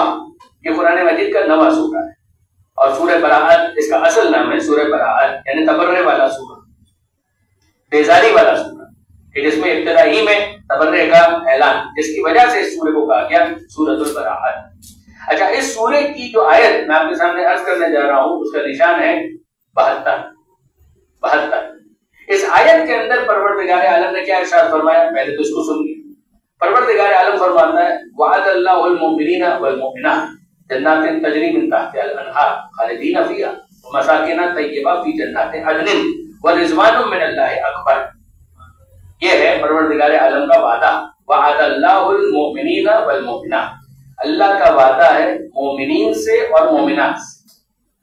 یہ قرآن مجید کا 9واں سورہ ہے, اور سورہ براءت اس کا اصل نام ہے سورہ براءت, یعنی تبرئے والا سورہ, بیزاری والا سورہ, کہ جس میں ابتدائی میں تبرئے کا اعلان, جس کی وجہ سے اس سورہ کو کہا گیا سورۃ البراءت. اچھا, اس سورہ کی جو آیت میں آپ کے سامنے عرض کرنے جا رہا ہوں اس کا نشان ہے 72. اس آیت کے اندر پروردگار عالم نے کیا ارشاد فرمایا؟ پہلے تو اس کو سنیے. پروردگار عالم فرماتا ہے وعد اللہ المؤمنین والمؤمنات جنات تجری من تحتها الانہار خالدین فیہا ومساکن طیبہ فی جنات عدن ورضوان من اللہ اکبر. یہ ہے پروردگار عالم کا وعدہ. وعد اللہ المؤمنین والمؤمنات, اللہ کا وعدہ ہے مومنین سے اور مومنات سے.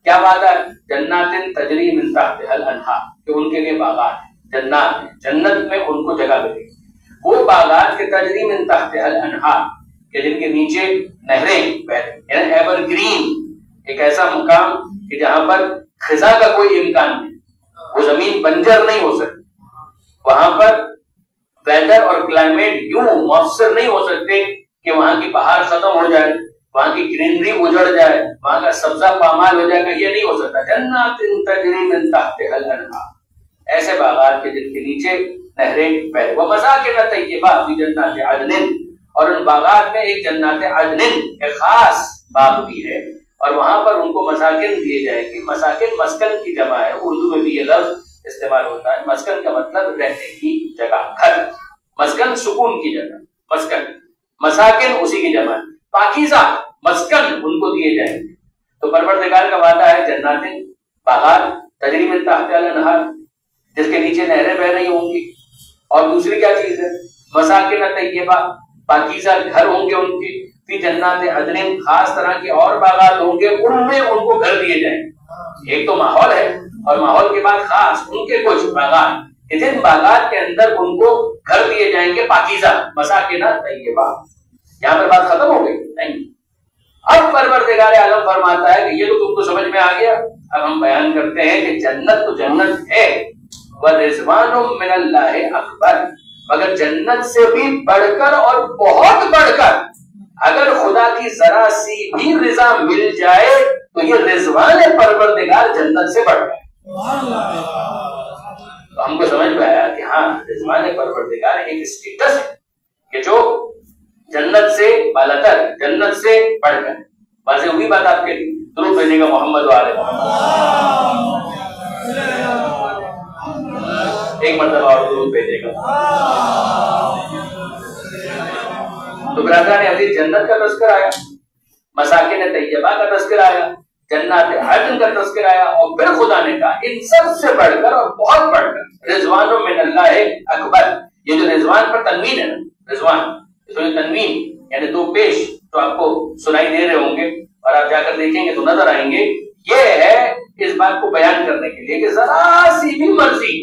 کیا وعدہ ہے؟ جنات تجری من تحتها الانہار, کہ ان کے لیے باغات ہیں, جنات ہیں, جنت میں ان کو جگہ ملے گی. وہ باغات کے تجری من تحتها الانہار, کہ جن کے نیچے نہریں بہتی, یعنی ایور گرین, ایک ایسا مقام کہ جہاں پر خزاں کا کوئی امکان نہیں, وہ زمین بنجر نہیں ہو سکتی, وہاں پر ویدر اور کلائمیٹ یوں مؤثر نہیں ہو سکتے کہ وہاں کی بہار ختم ہو جائے, وہاں کی گرینری اجڑ جائے, وہاں کا سبزہ پامال ہو جائے گا, یہ نہیں ہو سکتا. جنات تجری من تحتها الانہار, ایسے باغات کے جن کے نیچے نہریں بہتی. ومساکن طیبہ فی جنات عدن, اور ان باغات میں ایک جنات عدن ایک خاص باغ بھی ہے, اور وہاں پر ان کو مساکن دیے جائیں گے. مساکن مسکن کی جمع ہے, اردو میں بھی یہ لفظ استعمال ہوتا ہے. مسکن کا مطلب رہنے کی جگہ, گھر. مسکن سکون کی جگہ, مسکن. مساکن اسی کی جمع ہے. پاکیزہ مسکن ان کو دیے جائیں گے. تو پروردگار کا وعدہ ہے جنات باغات تجری من تحتها الانہار, جس کے نیچے نہریں بہ رہی ہوں گی. اور دوسری کیا چیز ہے؟ مساکن طیبہ, پاکیزہ گھر ہوں گے ان کے, فی جنات عدن, خاص طرح کے اور باغات ہوں گے, ان میں ان کو گھر دیے جائیں گے. ایک تو ماحول ہے, اور ماحول کے بعد خاص ان کے کچھ باغات, جن باغات کے اندر ان کو گھر دیے جائیں گے پاکیزہ, مساکن طیبہ. یہاں پر بات ختم ہو گئی؟ نہیں. اب پروردگار عالم فرماتا ہے کہ یہ تو تم کو سمجھ میں آ گیا. اب ہم بیان کرتے ہیں کہ جنت تو جنت ہے, وَرِضْوَانٌ مِّنَ اللَّهِ اکبر, مگر جنت سے بھی بڑھ کر اور بہت بڑھ کر اگر خدا کی ذرا سی بھی رضا مل جائے تو یہ رضوان پروردگار جنت سے بڑھ گئے. تو ہم کو سمجھ میں آیا کہ ہاں رضوان پروردگار ایک اسٹیٹس ہے کہ جو جنت سے بالاتر, جنت سے بڑھ گئے. واضح ہوئی بات آپ کے لیے؟ درود بھیجیے گا محمد و آل محمد. ایک مرتبہ اور درود بھیجیے گا. تو برادران عزیز, جنت کا تذکر آیا, مساکن طیبہ کا تذکر آیا, جنات عدن کا تذکر آیا, اور پھر خدا نے کہا ان سب سے بڑھ کر اور بہت بڑھ کر رضوان من اللہ اکبر. یہ جو رضوان پر تنوین ہے نا, رضوان اس میں تنوین یعنی دو پیش تو آپ کو سنائی دے رہے ہوں گے اور آپ جا کر دیکھیں گے تو نظر آئیں گے. یہ ہے اس بات کو بیان کرنے کے لیے کہ ذرا سی بھی مرضی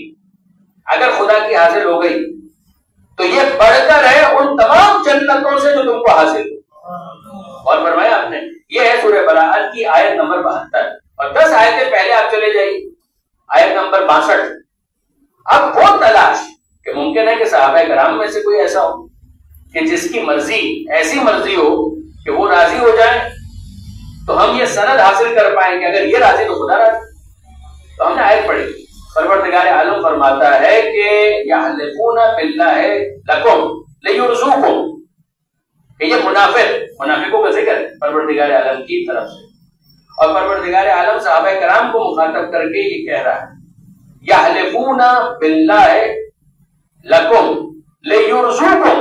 اگر خدا کی حاصل ہو گئی تو یہ بڑھ کر ہے ان تمام جنتوں سے جو تم کو حاصل ہو. اور فرمایا آپ نے, یہ ہے سورہ براءت کی آیت نمبر 72, اور 10 آیتیں پہلے آپ چلے جائیے, آیت نمبر 62. اب وہ تلاش کہ ممکن ہے کہ صحابہ کرام میں سے کوئی ایسا ہو کہ جس کی مرضی ایسی مرضی ہو کہ وہ راضی ہو جائے تو ہم یہ سند حاصل کر پائیں کہ اگر یہ راضی تو خدا راضی. تو ہم نے آیت پڑھی, پروردگار عالم فرماتا ہے کہ یحلفون باللہ لکم لیرزوکم, کہ یہ منافقوں کا ذکر ہے پروردگار عالم کی طرف سے, اور پروردگار عالم صحابہ کرام کو مخاطب کر کے یہ کہہ رہا ہے یحلفون باللہ لکم لیرزوکم,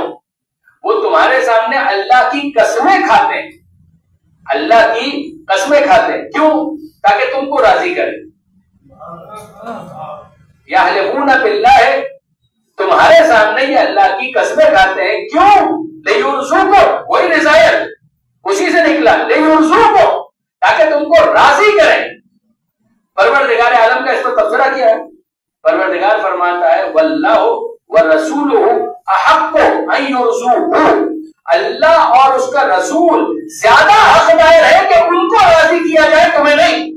وہ تمہارے سامنے اللہ کی قسمیں کھاتے ہیں, اللہ کی قسمیں کھاتے ہیں. کیوں؟ تاکہ تم کو راضی کرے. یحلفون باللہ, تمہارے سامنے یہ اللہ کی قسمیں کھاتے ہیں. کیوں؟ لیرزوکم, وہی رضایت اسی سے نکلا, لیرزوکم, تاکہ تم کو راضی کریں. پروردگار عالم کا اس پر تبصرہ کیا ہے. پروردگار فرماتا ہے واللہ ورسولہ احق ان یرضوہ, اللہ اور اس کا رسول زیادہ حقدار ہے کہ ان کو راضی کیا جائے, تمہیں نہیں.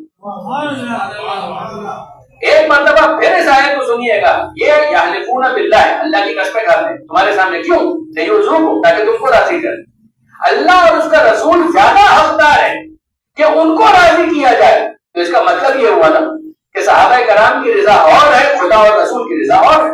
ایک مرتبہ پھر اس آیت کو سنیے گا, یہ یحلفون باللہ, اللہ کی قسمیں کھاتے ہیں تمہارے سامنے. کیوں؟ لیرزوکم, تاکہ تم کو راضی کریں. اللہ اور اس کا رسول زیادہ حقدار ہے کہ ان کو راضی کیا جائے. تو اس کا مطلب یہ ہوا نا کہ صحابہ کرام کی رضا اور ہے, خدا اور رسول کی رضا اور ہے.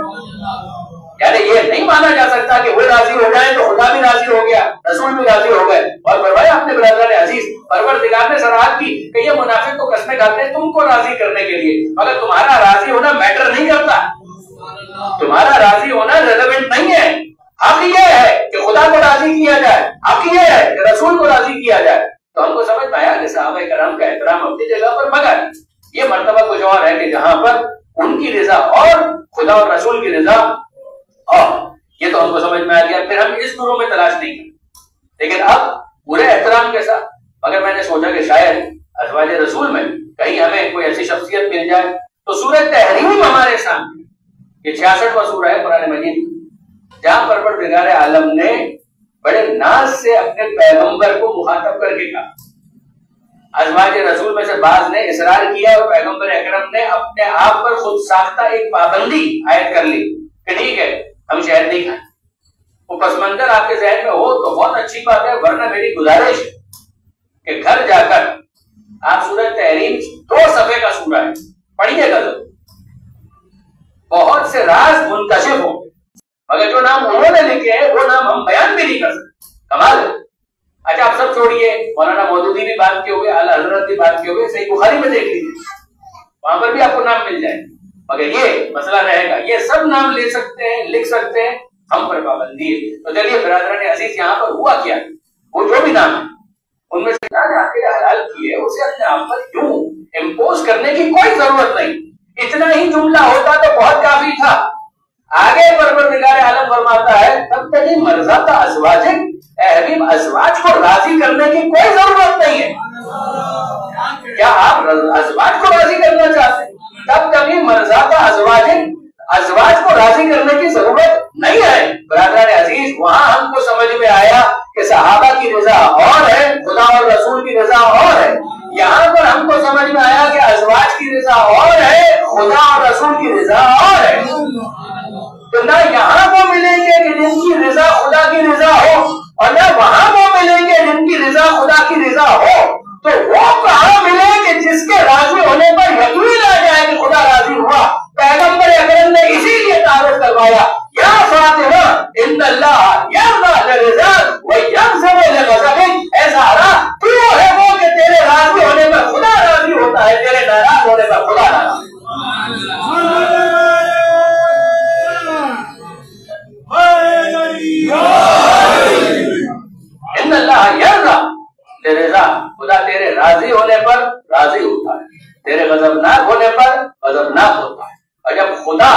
یعنی یہ نہیں مانا جا سکتا کہ وہ راضی ہو جائے تو خدا بھی راضی ہو گیا, رسول بھی راضی ہو گئے. اور فرمایا اپنے برادر عزیز, پروردگار نے صراحت کی کہ یہ منافق تو قسمیں کھاتے ہیں تم کو راضی کرنے کے لیے, مگر تمہارا راضی ہونا میٹر نہیں کرتا, تمہارا راضی ہونا ریلیونٹ نہیں ہے. حق یہ ہے کہ خدا کو راضی کیا جائے, حق یہ ہے کہ رسول کو راضی کیا جائے. تو ہم کو سمجھ میں آیا کہ صحابہ کرام کا احترام اپنی جگہ پر, مگر یہ مرتبہ کچھ اور ہے کہ جہاں پر ان کی رضا اور خدا اور رسول کی رضا اور, یہ تو ہم کو سمجھ میں آ گیا. پھر ہم اس گروہ میں تلاش نہیں کریں, لیکن اب پورے احترام کے ساتھ اگر میں نے سوچا کہ شاید ازواج رسول میں کہیں ہمیں کوئی ایسی شخصیت مل جائے تو سورہ تحریم ہمارے سامنے, یہ 66واں سورہ ہے قرآن مجید, جہاں پروردگار عالم نے بڑے ناز سے اپنے پیغمبر کو مخاطب کر کے کہا. ازواج رسول میں سے بعض نے اصرار کیا اور پیغمبر اکرم نے اپنے آپ پر خود ساختہ ایک پابندی عائد کر لی کہ ٹھیک ہے ہم شہد نہیں کھائیں. وہ پس منظر آپ کے ذہن میں ہو تو بہت اچھی بات ہے, ورنہ میری گزارش ہے کہ گھر جا کر آپ سورہ تحریم 2 صفحے کا سورہ ہے پڑھیے گا تو بہت سے راز منکشف ہوں گے, مگر جو نام انہوں نے لکھے ہیں وہ نام ہم بیان بھی نہیں کر سکتے. کمال ہے. اچھا آپ سب چھوڑیے, مولانا مودودی بھی بات کیے ہوئے, اعلیٰ حضرت بھی بات کیے ہوئے, صحیح بخاری میں دیکھ لیجیے, وہاں پر بھی آپ کو نام مل جائے. مگر یہ مسئلہ رہے گا, یہ سب نام لے سکتے ہیں, لکھ سکتے ہیں, ہم پر پابندی ہے. تو چلیے برادران عزیز, یہاں پر ہوا کیا, وہ جو بھی نام ہے ان میں سے حلال کیے اسے اپنے آپ پر کیوں امپوز کرنے کی کوئی ضرورت نہیں. اتنا ہی جملہ ہوتا تو بہت کافی تھا. آگے پروردگار عالم فرماتا ہے تب تک مرضات ازواجک, اے حبیب ازواج کو راضی کرنے کی کوئی ضرورت نہیں ہے. کیا آپ ازواج کو راضی کرنا چاہتے ہیں؟ تب تک مرضات ازواجک, ازواج کو راضی کرنے کی ضرورت نہیں ہے. برادر عزیز, وہاں ہم کو سمجھ میں آیا کہ صحابہ کی رضا اور ہے, خدا اور رسول کی رضا اور ہے. یہاں پر ہم کو سمجھ میں آیا کہ ازواج کی رضا اور ہے، خدا اور رسول کی رضا اور ہے. تو نہ یہاں وہ ملیں گے کہ جن کی رضا خدا کی رضا ہو، اور نہ وہاں وہ ملیں گے جن کی رضا خدا کی رضا ہو. تو وہ کہاں ملے کہ جس کے راضی ہونے پر یقین آ جائے کہ خدا راضی ہوا. پیغمبر اکرم نے اسی لیے تعارف کروایا، یا فاطمہ ان اللہ یرضی لرضا ویغضب لغضب. اے زہرا تو ہے وہ کہ تیرے راضی ہونے پر خدا راضی ہوتا ہے، تیرے ناراض ہونے پر خدا ناراض. ان اللہ یرضی لرضا، خدا تیرے راضی ہونے پر راضی ہوتا ہے، تیرے غضبناک ہونے پر غضبناک ہوتا ہے. اور جب خدا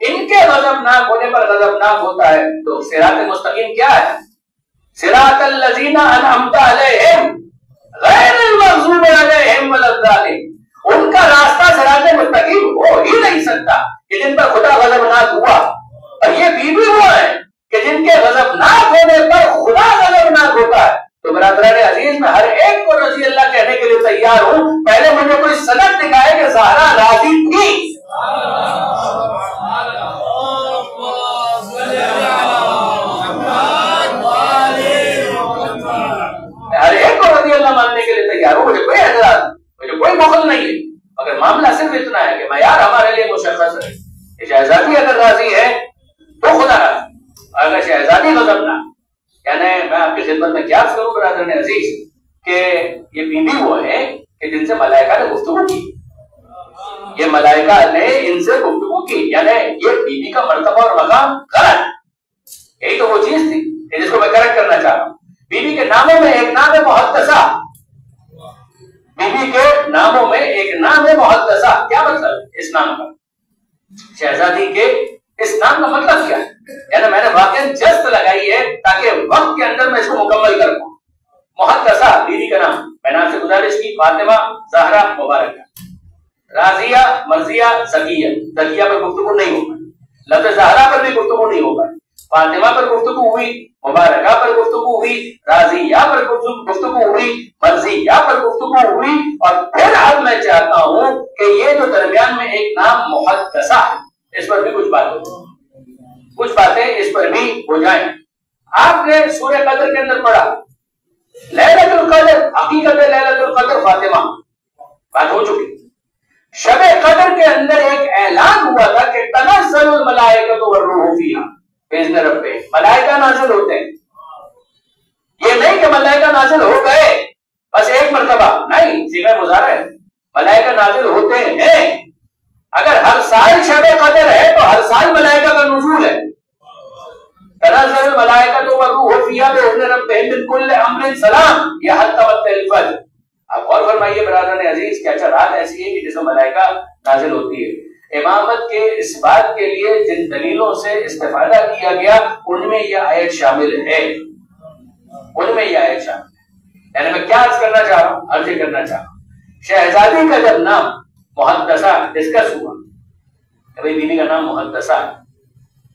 ان کے غضبناک ہونے پر غضبناک ہوتا ہے تو صراط مستقیم کیا ہے؟ صراط الذین انعمت علیہم غیر المغضوب علیہم ولا الضالین. ان کا راستہ صراط مستقیم ہو ہی نہیں سکتا کہ جن پر خدا غضبناک ہوا. اور یہ بیوی وہ ہے کہ جن کے غضبناک ہونے پر خدا غضبناک ہوتا ہے. تو برادران عزیز میں ہر ایک کو رضی اللہ کہنے کے لیے تیار ہوں. پہلے مجھے کوئی سند دکھائے کہ زہرا راضی تھی. ہر ایک کو رضی اللہ ماننے کے لیے تیار ہوں. مجھے کوئی اعتراض، مجھے کوئی بخل نہیں ہے. اگر معاملہ صرف اتنا ہے کہ معیار ہمارے لیے مشخص ہے کہ شہزادی اگر راضی ہے تو خدا راضی، اگر شہزادی غضبناک. یعنی میں آپ کی خدمت میں کیا کروں برادران عزیز کہ یہ بیوی وہ ہے کہ جن سے ملائکہ نے گفتگو کی. یہ ملائکہ نے ان سے گفتگو کی، یعنی یہ بیوی کا مرتبہ اور مقام غلط. یہی تو وہ چیز تھی جس کو میں کریکٹ کرنا چاہ رہا ہوں. بیوی کے ناموں میں ایک نام ہے محدثہ. بیوی کے ناموں میں ایک نام ہے محدثہ. کیا مطلب ہے اس نام کا؟ شہزادی کے اس نام کا مطلب کیا ہے؟ یعنی میں نے واقعی جست لگائی ہے تاکہ وقت کے اندر میں اس کو مکمل کر پاؤں. محدثہ بیوی کا نام. میں نے آپ سے گزارش کی فاطمہ زہرا مبارکہ، راضیہ مرضیہ زکیہ. زکیہ پر گفتگو نہیں ہو پائی، لفظ زہرا پر بھی گفتگو نہیں ہو پائی. فاطمہ پر گفتگو ہوئی، مبارکہ پر گفتگو ہوئی، راضیہ پر گفتگو ہوئی، مرضیہ پر گفتگو ہوئی. اور پھر اب میں چاہتا ہوں کہ یہ جو درمیان میں ایک نام محدثہ ہے اس پر بھی کچھ باتیں اس پر بھی ہو جائیں. آپ نے سورہ قدر کے اندر پڑھا لیلۃ القدر، حقیقت لیلۃ القدر فاطمہ بات ہو چکی. شب قدر کے اندر ایک اعلان ہوا تھا کہ تنزل الملائکۃ والروح فیہا باذن ربہم. ملائکہ نازل ہوتے ہیں. یہ نہیں کہ ملائکہ نازل ہو گئے بس ایک مرتبہ، نہیں، صیغہ مضارع ہے. ملائکہ نازل ہوتے ہیں. اگر ہر سال شب قدر ہے تو ہر سال ملائکہ کا نزول ہے. تنزل الملائکۃ والروح فیہا باذن ربہم من کل امر سلام یہ حتی مطلع الفجر. آپ غور فرمائیے برادران عزیز کہ اچھا رات ایسی ہے کہ جس میں ملائکہ نازل ہوتی ہے. امامت کے اس بات کے لیے جن دلیلوں سے استفادہ کیا گیا ان میں یہ آیت شامل ہے. یعنی میں کیا عرض کرنا چاہ رہا ہوں؟ عرض کرنا چاہ رہا ہوں شہزادی کا جب نام محدثہ ڈسکس ہوا کہ بھائی بیوی کا نام محدثہ ہے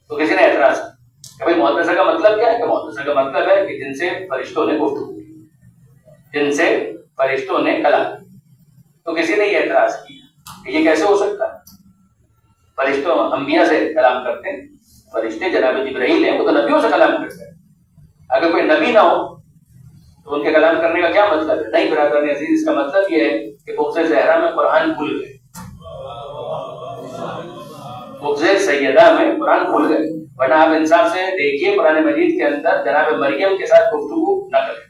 تو کسی نے اعتراض کیا کہ بھائی محدثہ کا مطلب کیا ہے؟ کہ محدثہ کا مطلب ہے کہ جن سے فرشتوں نے گفتگو کی، جن سے فرشتوں نے کلام. تو کسی نے یہ اعتراض کیا کہ یہ کیسے ہو سکتا ہے؟ فرشتوں انبیاء سے کلام کرتے ہیں. فرشتے جناب جبرائیل ہیں، وہ تو نبیوں سے کلام کرتے ہیں. اگر کوئی نبی نہ ہو تو ان کے کلام کرنے کا کیا مطلب ہے؟ نہیں برادران عزیز، اس کا مطلب یہ ہے کہ بغض زہرا میں قرآن بھول گئے. بغض سیدہ میں قرآن بھول گئے. ورنہ آپ انصاف سے دیکھیے قرآن مجید کے اندر جناب مریم کے ساتھ گفتگو نہ کریں.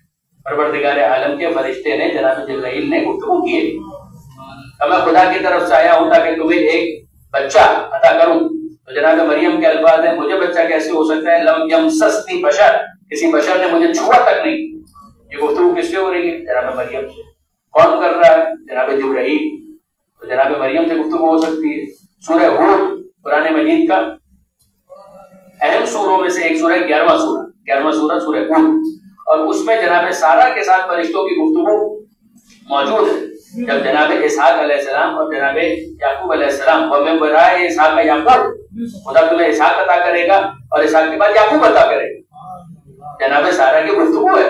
پروردگار عالم کے فرشتے نے جناب جبرائیل نے گفتگو کی ہے. میں خدا کی طرف سے آیا ہوں تاکہ تمہیں ایک بچہ عطا کروں. تو جناب مریم کے الفاظ ہیں مجھے بچہ کیسے ہو سکتا ہے؟ لم یمسسنی بشر، کسی بشر نے مجھے چھوا تک نہیں. یہ گفتگو کس سے ہو رہی ہے؟ جناب مریم سے. کون کر رہا ہے؟ جناب جبرائیل. تو جناب مریم سے گفتگو ہو سکتی ہے. سورہ ہود قرآن مجید کا اہم سوروں میں سے ایک سورہ 11واں سورہ سورہ ہود، اور اس میں جناب سارہ کے ساتھ فرشتوں کی گفتگو موجود ہے. جب جناب اسحاق علیہ السلام اور جناب یعقوب علیہ السلام وَمِن وَرَائِهِ اسحاق یعقوب، خدا تمہیں اسحاق عطا کرے گا اور اسحاق کے بعد یعقوب عطا کرے گا. جناب سارہ کی گفتگو ہے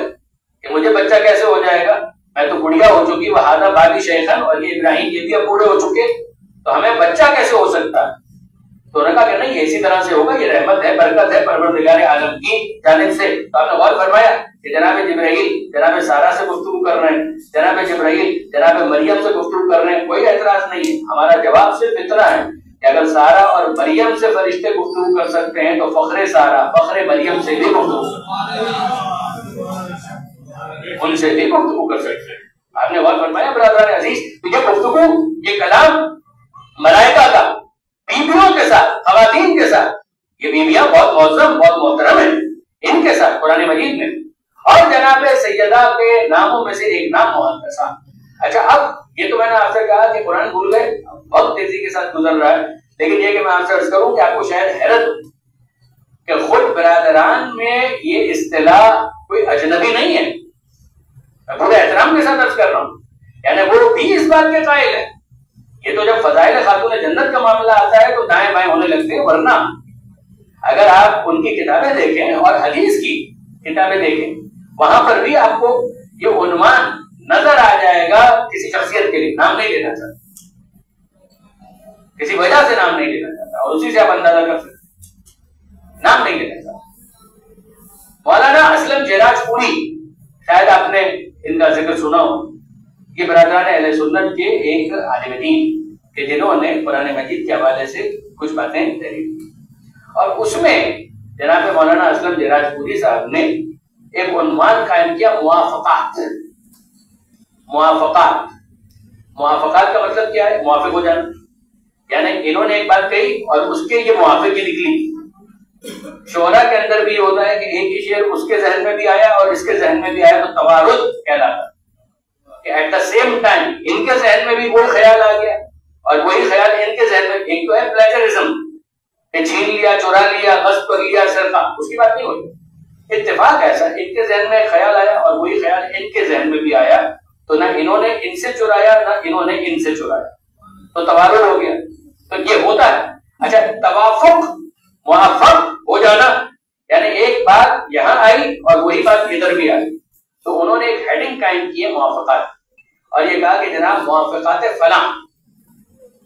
کہ مجھے بچہ کیسے ہو جائے گا؟ میں تو بڑھیا ہو چکی، وہ ہادہ بالی شیخن، اور یہ ابراہیم یہ بھی اب بوڑھے ہو چکے، تو ہمیں بچہ کیسے ہو سکتا ہے؟ تو انہوں نے کہا کہ نہیں، اسی طرح سے ہوگا، یہ رحمت ہے، برکت ہے پروردگار عالم کی جانب سے۔ تو آپ نے غور فرمایا کہ جناب جبرائیل جناب سارہ سے گفتگو کر رہے ہیں، جناب جبرائیل جناب مریم سے گفتگو کر رہے ہیں، کوئی اعتراض نہیں ہے۔ ہمارا جواب صرف اتنا ہے کہ اگر سارہ اور مریم سے فرشتے گفتگو کر سکتے ہیں تو فخر سارہ فخر مریم سے بھی گفتگو، ان سے بھی گفتگو کر سکتے ہیں۔ آپ نے غور فرمایا برادران عزیز، یہ گفتگو، یہ کلام ملائکہ کا بیویوں کے ساتھ، خواتین کے ساتھ، یہ بیویاں بہت معظم بہت محترم ہیں، ان کے ساتھ قرآن مجید میں، اور جناب سیدہ کے ناموں میں سے ایک نام محدثہ۔ اچھا، اب یہ تو میں نے آپ سے کہا کہ قرآن بھول گئے، بہت تیزی کے ساتھ گزر رہا ہے، لیکن یہ کہ میں آپ سے عرض کروں کہ آپ کو شاید حیرت ہو کہ خود برادران میں یہ اصطلاح کوئی اجنبی نہیں ہے، میں پورے احترام کے ساتھ عرض کر رہا ہوں، یعنی وہ بھی اس بات کے قائل ہے۔ یہ تو جب فضائل خاتون جنت کا معاملہ آتا ہے تو دائیں بائیں ہونے لگتے ہیں، ورنہ اگر آپ ان کی کتابیں دیکھیں اور حدیث کی کتابیں دیکھیں، وہاں پر بھی آپ کو یہ عنوان نظر آ جائے گا کسی شخصیت کے لیے، نام نہیں لینا چاہتا، کسی وجہ سے نام نہیں لینا چاہتا، اور اسی سے آپ اندازہ کر سکتے، نام نہیں لینا چاہتا۔ مولانا اسلم جیراج پوری، شاید آپ نے ان کا ذکر سنا ہو، یہ برادران اہل سنت کے ایک عالم دین کہ جنہوں نے قرآن مجید کے حوالے سے کچھ باتیں تحریر کی، اور اس میں جناب مولانا اسلم جیراج پوری صاحب نے ایک عنوان قائم کیا، موافقات۔ موافقات، موافقات کا مطلب کیا ہے؟ موافق ہو جانا، یعنی انہوں نے ایک بات کہی اور اس کے یہ موافق ہی نکلی۔ شعرا کے اندر بھی ہوتا ہے کہ ایک ہی شعر اس کے ذہن میں بھی آیا اور اس کے ذہن میں بھی آیا تو توارد کہلاتا ہے، کہ ایٹ دا سیم ٹائم ان کے ذہن میں بھی کوئی خیال آ گیا اور وہی خیال ان کے ذہن میں۔ ایک تو ہے پلیجرزم کہ چھین لیا، چورا لیا، غصب کر لیا، سرقہ، اس کی بات نہیں ہوئی، اتفاق ایسا ان کے ذہن میں خیال آیا اور وہی خیال ان کے ذہن میں بھی آیا، تو نہ انہوں نے ان سے چرایا نہ انہوں نے ان سے چرایا، تو توارد ہو گیا، تو یہ ہوتا ہے۔ اچھا، توافق، موافق ہو جانا، یعنی ایک بات یہاں آئی اور وہی بات ادھر بھی آئی، تو انہوں نے ایک ہیڈنگ قائم کی ہے موافقات، اور یہ کہا کہ جناب موافقات فلاں،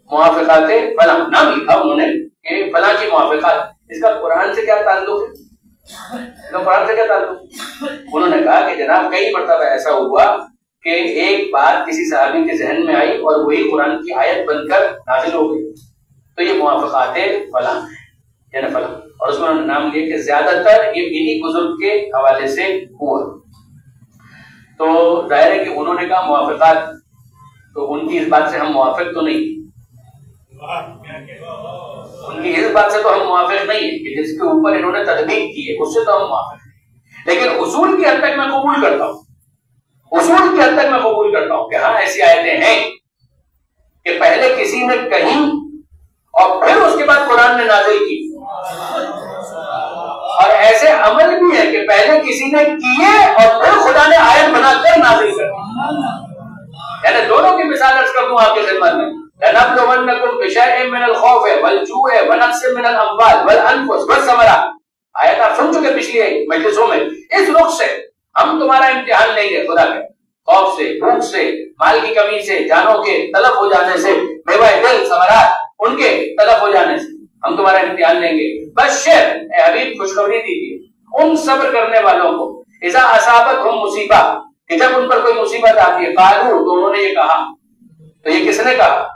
موافقات فلاں نام لکھا انہوں نے کہ فلاں کی موافقات، اس کا قرآن سے کیا تعلق ہے؟ قرآن سے کیا تعلق؟ انہوں نے کہا کہ جناب کئی مرتبہ ایسا ہوا کہ ایک بات کسی صحابی کے ذہن میں آئی اور وہی قرآن کی آیت بن کر نازل ہو گئی، تو یہ موافقات فلاں یعنی فلاں، اور اس میں انہوں نے نام لیا کہ زیادہ تر یہ انہی بزرگ کے حوالے سے ہوا۔ تو ظاہر ہے کہ انہوں نے کہا موافقات، تو ان کی اس بات سے ہم موافق تو نہیں، ان کی اس بات سے تو ہم موافق نہیں ہیں کہ جس کے اوپر انہوں نے تطبیق کی ہے، اس سے تو ہم موافق ہیں، لیکن اصول کی حد تک میں قبول کرتا ہوں، اصول کی حد تک میں قبول کرتا ہوں کہ ہاں ایسی آیتیں ہیں کہ پہلے کسی نے کہیں اور پھر اس کے بعد قرآن نے نازل کی، اور ایسے عمل بھی ہے کہ پہلے کسی نے کیے اور پھر خدا نے آیت بنا کر نازل کر دی، یعنی دونوں کی مثال عرض کر دوں آپ کی خدمت میں، لَنَبْلُوَنَّكُمْ بِشَيْءٍ مِّنَ الْخَوْفِ وَالْجُوعِ وَنَقْصٍ مِّنَ الْأَمْوَالِ وَالْأَنفُسِ وَالثَّمَرَاتِ، آیت آپ سن چکے پچھلی مجلسوں میں، اس رخ سے ہم تمہارا امتحان لیں گے، خدا کے خوف سے، بھوک سے، مال کی کمی سے، جانوں کے تلف ہو جانے سے، بیوہ دل ثمرات ان کے تلف ہو جانے سے ہم تمہارا امتحان لیں گے۔ بشر، اے حبیب خوشخبری دیجیے ان صبر کرنے والوں کو، اذا اصابتہم مصیبہ، کہ جب ان پر کوئی مصیبت آتی ہے، قالوا، تو انہوں نے یہ کہا، تو یہ کس نے کہا؟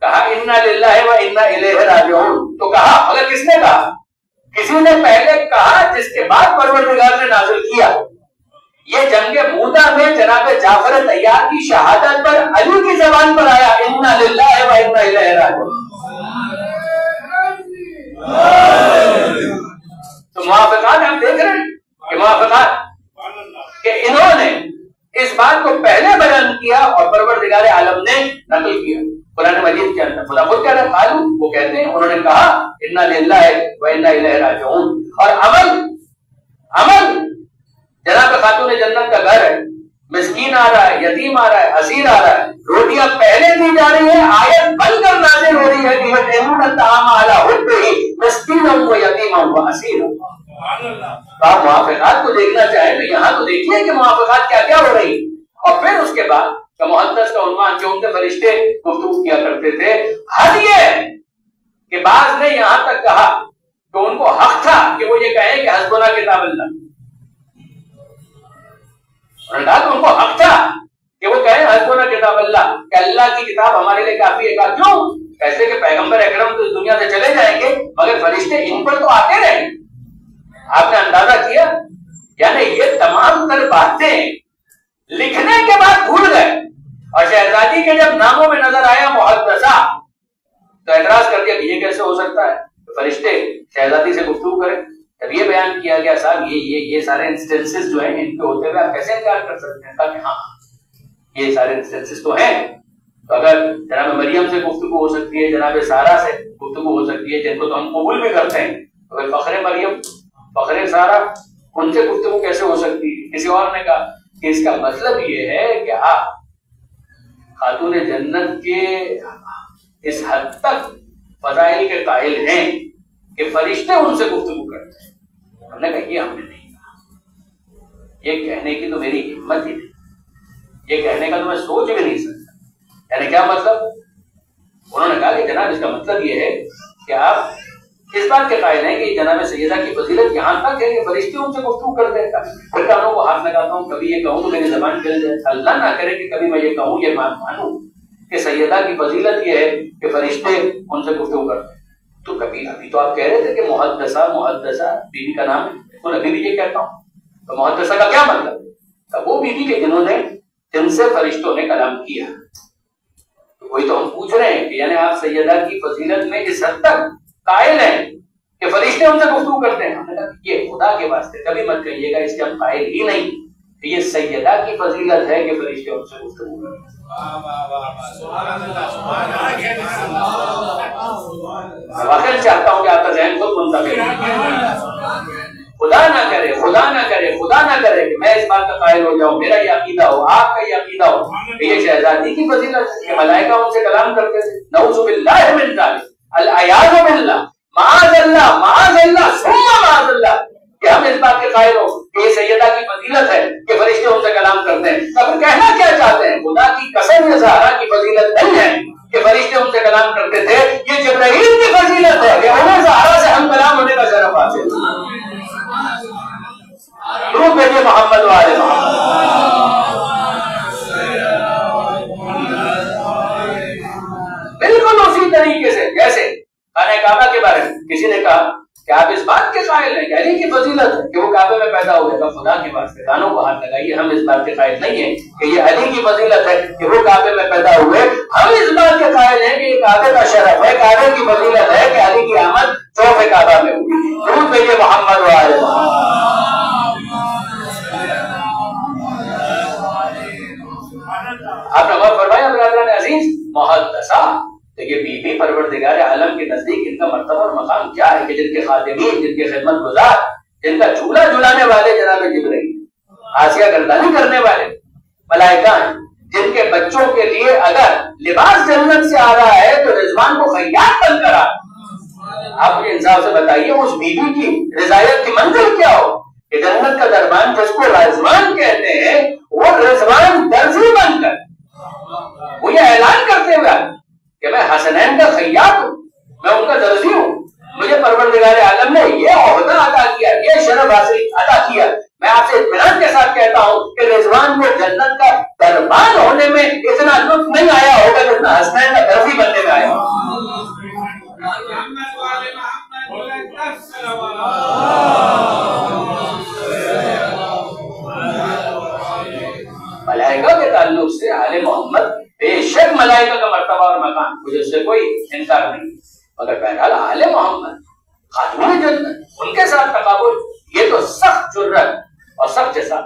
کہا انا للہ و انا الیہ راجعون، تو کہا، مگر کس نے کہا؟ کسی نے پہلے کہا جس کے بعد پروردگار نے نازل کیا۔ یہ جنگ موتا میں جناب جعفر طیار کی شہادت پر علی کی زبان پر آیا، انا للہ و انا الیہ راجعون۔ تو موافقات آپ دیکھ رہے ہیں کہ موافقات کہ انہوں نے اس بات کو پہلے بیان کیا اور پروردگار عالم نے نقل کیا قرآن مجید کے اندر۔ خدا خود کہہ رہا ہے، قالو، وہ کہتے ہیں، انہوں نے کہا انا للہ و انا الیہ راجعون، اور عمل جناب خاتون جنت کا گھر ہے، مسکین آ رہا ہے، یتیم آ رہا ہے، اسیر آ رہا ہے، روٹیاں پہلے دی جا رہی ہیں، آیت بن کر نازل ہو رہی ہے کہ یطعمون الطعام علی حبہ مسکینا و یتیما و اسیرا۔ آپ موافقات کو دیکھنا چاہیں تو یہاں تو دیکھیے کہ موافقات کیا کیا ہو رہی ہیں، اور پھر اس کے بعد محدث کا عنوان جو ان کے فرشتے گفتگو کیا کرتے تھے، حد یہ ہے کہ بعض نے یہاں تک کہا کہ ان کو حق تھا کہ وہ یہ کہیں کہ حسبنا کتاب اللہ، انہوں نے کہا کہ ان کو حق تھا کہ وہ کہیں حسبنا کتاب اللہ، کہ اللہ کی کتاب ہمارے لیے کافی ہے. کہا کیوں؟ ایسے کہ پیغمبر اکرم تو اس دنیا سے چلے جائیں گے مگر فرشتے ان پر تو آتے رہیں گے. آپ نے اندازہ کیا؟ یعنی یہ تمام تر باتیں لکھنے کے بعد بھول گئے، اور شہزادی کے جب ناموں میں نظر آیا محدثہ تو اعتراض کر دیا کہ یہ کیسے ہو سکتا ہے فرشتے شہزادی سے گفتگو کریں. تب یہ بیان کیا گیا صاحب یہ سارے انسٹنسز جو ہیں ان کے ہوتے ہوئے آپ کیسے انکار کر سکتے ہیں؟ کہا کہ ہاں یہ سارے انسٹنسز تو ہیں. تو اگر جناب مریم سے گفتگو ہو سکتی ہے، جناب سارا سے گفتگو ہو سکتی ہے جن کو تو ہم قبول بھی کرتے ہیں، تو پھر فخر مریم فخر سارا ان سے گفتگو کیسے ہو سکتی ہے؟ کسی اور نے کہا کہ اس کا مطلب یہ ہے کہ آپ خاتون جنت کے اس حد تک فضائل کے قائل ہیں کہ فرشتے ان سے گفتگو کرتے ہیں. ہم نے کہا یہ ہم نے نہیں کہا، یہ کہنے کی تو میری ہمت ہی نہیں، یہ کہنے کا تو میں سوچ بھی نہیں سکتا. یعنی کیا مطلب؟ انہوں نے کہا کہ جناب اس کا مطلب یہ ہے کہ آپ اس بات کے قائل ہیں کہ جناب سیدہ کی فضیلت یہاں تک ہے کہ فرشتے ان سے گفتگو کرتے ہیں. پھر کانوں کو ہاتھ لگاتا ہوں، کبھی یہ کہوں تو میری زبان چل جائے، اللہ نہ کرے کہ کبھی میں یہ کہوں یہ مانوں کہ سیدہ کی فضیلت یہ ہے کہ فرشتے ان سے گفتگو کرتے ہیں. تو کبھی ابھی تو آپ کہہ رہے تھے کہ محدثہ بیوی کا نام ہے، اور ابھی بھی یہ کہتا ہوں. تو محدثہ کا کیا مطلب ہے؟ وہ بیوی کے جن سے فرشتوں نے کلام کیا. وہی تو ہم پوچھ رہے ہیں کہ یعنی آپ سیدہ کی فضیلت میں اس حد تک قائل ہیں کہ فرشتے ان سے گفتگو کرتے ہیں. ہم نے کہا یہ خدا کے واسطے کبھی مت کہیے گا اس کے ہم قائل ہی نہیں کہ یہ سیدہ کی فضیلت ہے کہ فرشتے ان سے گفتگو کرتے ہیں. میں واقعی چاہتا ہوں کہ آپ کا ذہن خود منتقل خدا نہ کرے کہ میں اس بات کا قائل ہو جاؤں، میرا یہ عقیدہ ہو، آپ کا یہ عقیدہ ہو کہ یہ شہزادی کی فضیلت ہے، یہ ملائکہ ان سے کلام کرتے تھے. نعوذ باللہ من ذلک، العیاذ باللہ، معاذ اللہ ثم معاذ اللہ، کہ ہم اس بات کے قائل ہو کہ یہ سیدہ کی فضیلت ہے کہ فرشتے ان سے کلام کرتے ہیں. تب کہنا کیا چاہتے ہیں؟ خدا کی قسم یہ زہرا کی فضیلت نہیں ہے کہ فرشتے ان سے کلام کرتے تھے، یہ جبرائیل کی فضیلت ہے کہ انہیں زہرا سے ہم کلام ہونے کا شرف حاصل. درود بھیجیے محمد والے محمد. بالکل اسی طریقے سے جیسے خانہ کعبہ کے بارے میں کسی نے کہا کہ آپ اس بات کے قائل ہیں کہ علی کی فضیلت ہے کہ وہ کعبے میں پیدا ہوئے گا. خدا کے واسطے کانوں کو ہاتھ لگائیے، ہم اس بات کے قائل نہیں ہیں کہ یہ علی کی فضیلت ہے کہ وہ کعبے میں پیدا ہوئے. ہم اس بات کے قائل ہیں کہ یہ کعبے کا شرف ہے، کعبے کی فضیلت ہے کہ علی کی آمد طواف کعبہ میں ہوئی. درود بھیجیے محمد والے محمد. آپ نے غور فرمایا برادران عزیز، محدثہ تو یہ بی بی پروردگار عالم کے نزدیک ان کا مرتبہ اور مقام کیا ہے کہ جن کے خادمین، جن کے خدمت گزار، جن کا جھولا جھلانے والے جناب جبرائیل، آسیہ گردانی کرنے والے ملائکہ ہیں، جن کے بچوں کے لیے اگر لباس جنت سے آ رہا ہے تو رضوان کو خیاط بن کر آ. آپ مجھے انصاف سے بتائیے اس بی بی کی رضایت کی منزل کیا ہو کہ جنت کا دربان جس کو رضوان کہتے ہیں وہ رضوان درزی بن کر وہ یہ اعلان کرتے ہوئے کہ میں حسنین کا خیاط ہوں، میں ان کا درزی ہوں، مجھے پروردگار عالم نے یہ عہدہ عطا کیا، یہ شرف حاصل عطا کیا. میں آپ سے اطمینان کے ساتھ کہتا ہوں کہ رضوان کو جنت کا دربان ہونے میں اتنا لطف نہیں آیا ہوگا جتنا حسنین کا درزی بننے میں آیا. ملائکہ کے تعلق سے آل محمد بے شک ملائکہ کا مرتبہ اور مقام، مجھے اس سے کوئی انکار نہیں، مگر بہرحال آل محمد خاتون جنت ان کے ساتھ تقابل یہ تو سخت جرأت اور سخت جسارت.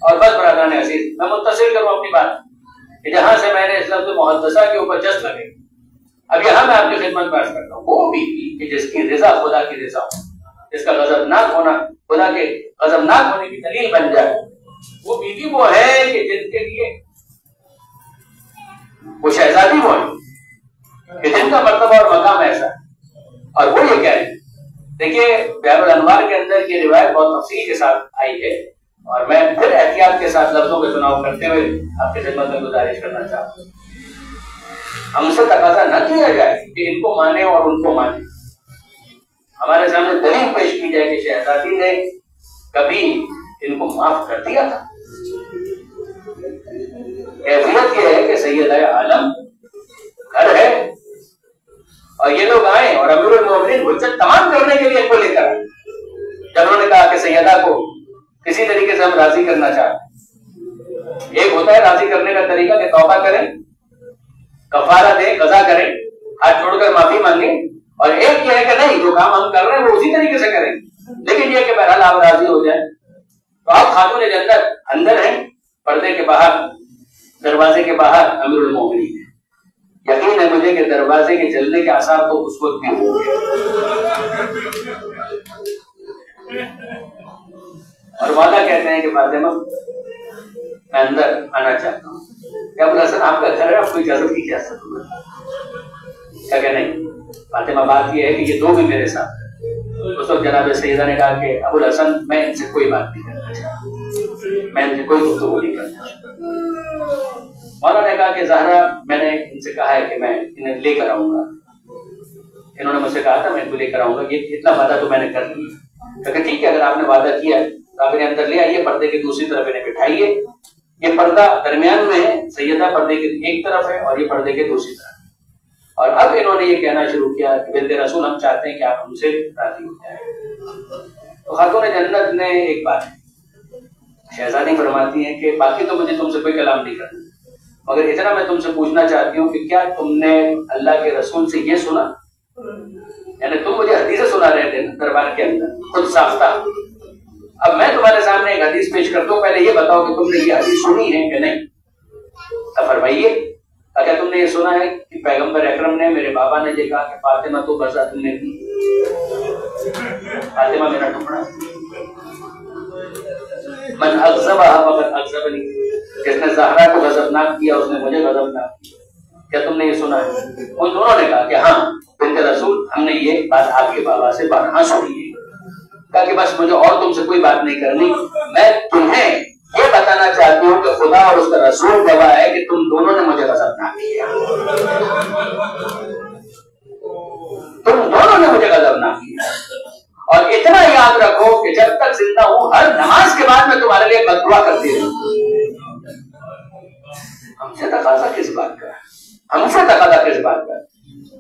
اور بس برادران عزیز میں متصل کروں اپنی بات کہ جہاں سے میں نے اس لفظ محدثہ کے اوپر جس لگے، اب یہاں میں آپ کی خدمت میں عرض کرتا ہوں وہ بیوی کہ جس کی رضا خدا کی رضا ہو، جس کا غضبناک ہونا خدا کے غضبناک ہونے کی دلیل بن جائے، وہ بیوی وہ ہے کہ جن کے لیے وہ شہزادی وہ ہے کہ جن کا مرتبہ اور مقام ایسا ہے. اور وہ یہ کہہ رہے ہیں، دیکھیے بحر الانوار کے اندر یہ روایت بہت تفصیل کے ساتھ آئی ہے اور میں پھر احتیاط کے ساتھ لفظوں کا چناؤ کرتے ہوئے آپ کی خدمت میں گزارش کرنا چاہتا ہوں، ہم سے تقاضا نہ کیا جائے کہ ان کو مانے اور ان کو مانے. ہمارے سامنے دلیل پیش کی جائے کہ شہزادی نے کبھی ان کو معاف کر دیا تھا. کیفیت یہ ہے کہ سید عالم گھر ہے اور یہ لوگ آئے اور امیر المومنین حجت تمام کرنے کے لیے ان کو لے کر آئے. جب انہوں نے کہا کہ سیدہ کو کسی طریقے سے ہم راضی کرنا چاہتے ہیں، ایک ہوتا ہے راضی کرنے کا طریقہ کہ توبہ کریں، کفارہ دیں، قضا کریں، ہاتھ جوڑ کر معافی مانگیں، اور ایک یہ ہے کہ نہیں جو کام ہم کر رہے ہیں وہ اسی طریقے سے کریں. لیکن یہ کہ بہرحال آپ راضی ہو جائیں. تو آپ خاتون جنت اندر ہیں، پردے کے باہر، دروازے کے باہر امیر المومنین ہیں. یقین ہے مجھے کہ دروازے کے جلنے کے آثار تو اس وقت بھی ہو گئے. اور مولا کہتے ہیں کہ فاطمہ میں اندر آنا چاہتا ہوں. کیا ابوالحسن آپ کا گھر ہے، آپ کو اجازت کی اجازت ہوگا؟ کیا کہ نہیں فاطمہ، بات یہ ہے کہ یہ دو بھی میرے ساتھ ہیں. اس وقت جناب سیدہ نے کہا کہ ابوالحسن میں ان سے کوئی بات نہیں کرنا چاہتا، میں ان سے کوئی گفتگو نہیں کرنا چاہتا. مولا نے کہا کہ زہرا میں نے ان سے کہا ہے کہ میں انہیں لے کر آؤں گا. انہوں نے مجھ سے کہا تھا میں ان کو لے کر آؤں گا، یہ اتنا وعدہ تو میں نے کر لیا. کہ ٹھیک ہے، اگر آپ نے وعدہ کیا تو آپ انہیں اندر لے آئیے، پردے کی دوسری طرف انہیں بٹھائیے. یہ پردہ درمیان میں ہے، سیدہ پردے کی ایک طرف ہے اور یہ پردے کے دوسری طرف. اور اب انہوں نے یہ کہنا شروع کیا کہ بنت رسول ہم چاہتے ہیں کہ آپ ہم سے راضی ہو جائیں. تو خاتون جنت نے ایک بات شہزادی فرماتی ہیں کہ باقی تو مجھے تم سے کوئی کلام نہیں کرنا، مگر اتنا میں تم سے پوچھنا چاہتی ہوں کہ کیا تم نے اللہ کے رسول سے یہ سنا، یعنی تم مجھے حدیثیں سنا رہے تھے دربار کے اندر خود ساختہ. اب میں تمہارے سامنے ایک حدیث پیش کرتا ہوں، پہلے یہ بتاؤ کہ تم نے یہ حدیث سنی ہے کہ نہیں. تو فرمائیے کیا تم نے یہ سنا ہے کہ پیغمبر اکرم نے، میرے بابا نے یہ کہا کہ فاطمہ تو بزا تم نے دی، فاطمہ میرا ٹکڑا، من اغضبها فقد اغضبنی، جس نے زہرا کو غضبناک کیا اس نے مجھے غضبناک کیا. کیا تم نے یہ سنا ہے؟ ان دونوں نے کہا کہ ہاں بنت رسول ہم نے یہ بات آپ کے بابا سے بارہا سنی ہے. کہا کہ بس مجھے اور تم سے کوئی بات نہیں کرنی، میں تمہیں یہ بتانا چاہتی ہوں کہ خدا اور اس کا رسول گواہ ہے کہ تم دونوں نے مجھے غضبناک کیا، تم دونوں نے مجھے غضبناک کیا. اور اتنا یاد رکھو کہ جب تک زندہ ہوں ہر نماز کے بعد میں تمہارے لیے بد دعا کرتی رہوں. ہم سے تقاضا کس بات کا، ہم سے تقاضا کس بات کا؟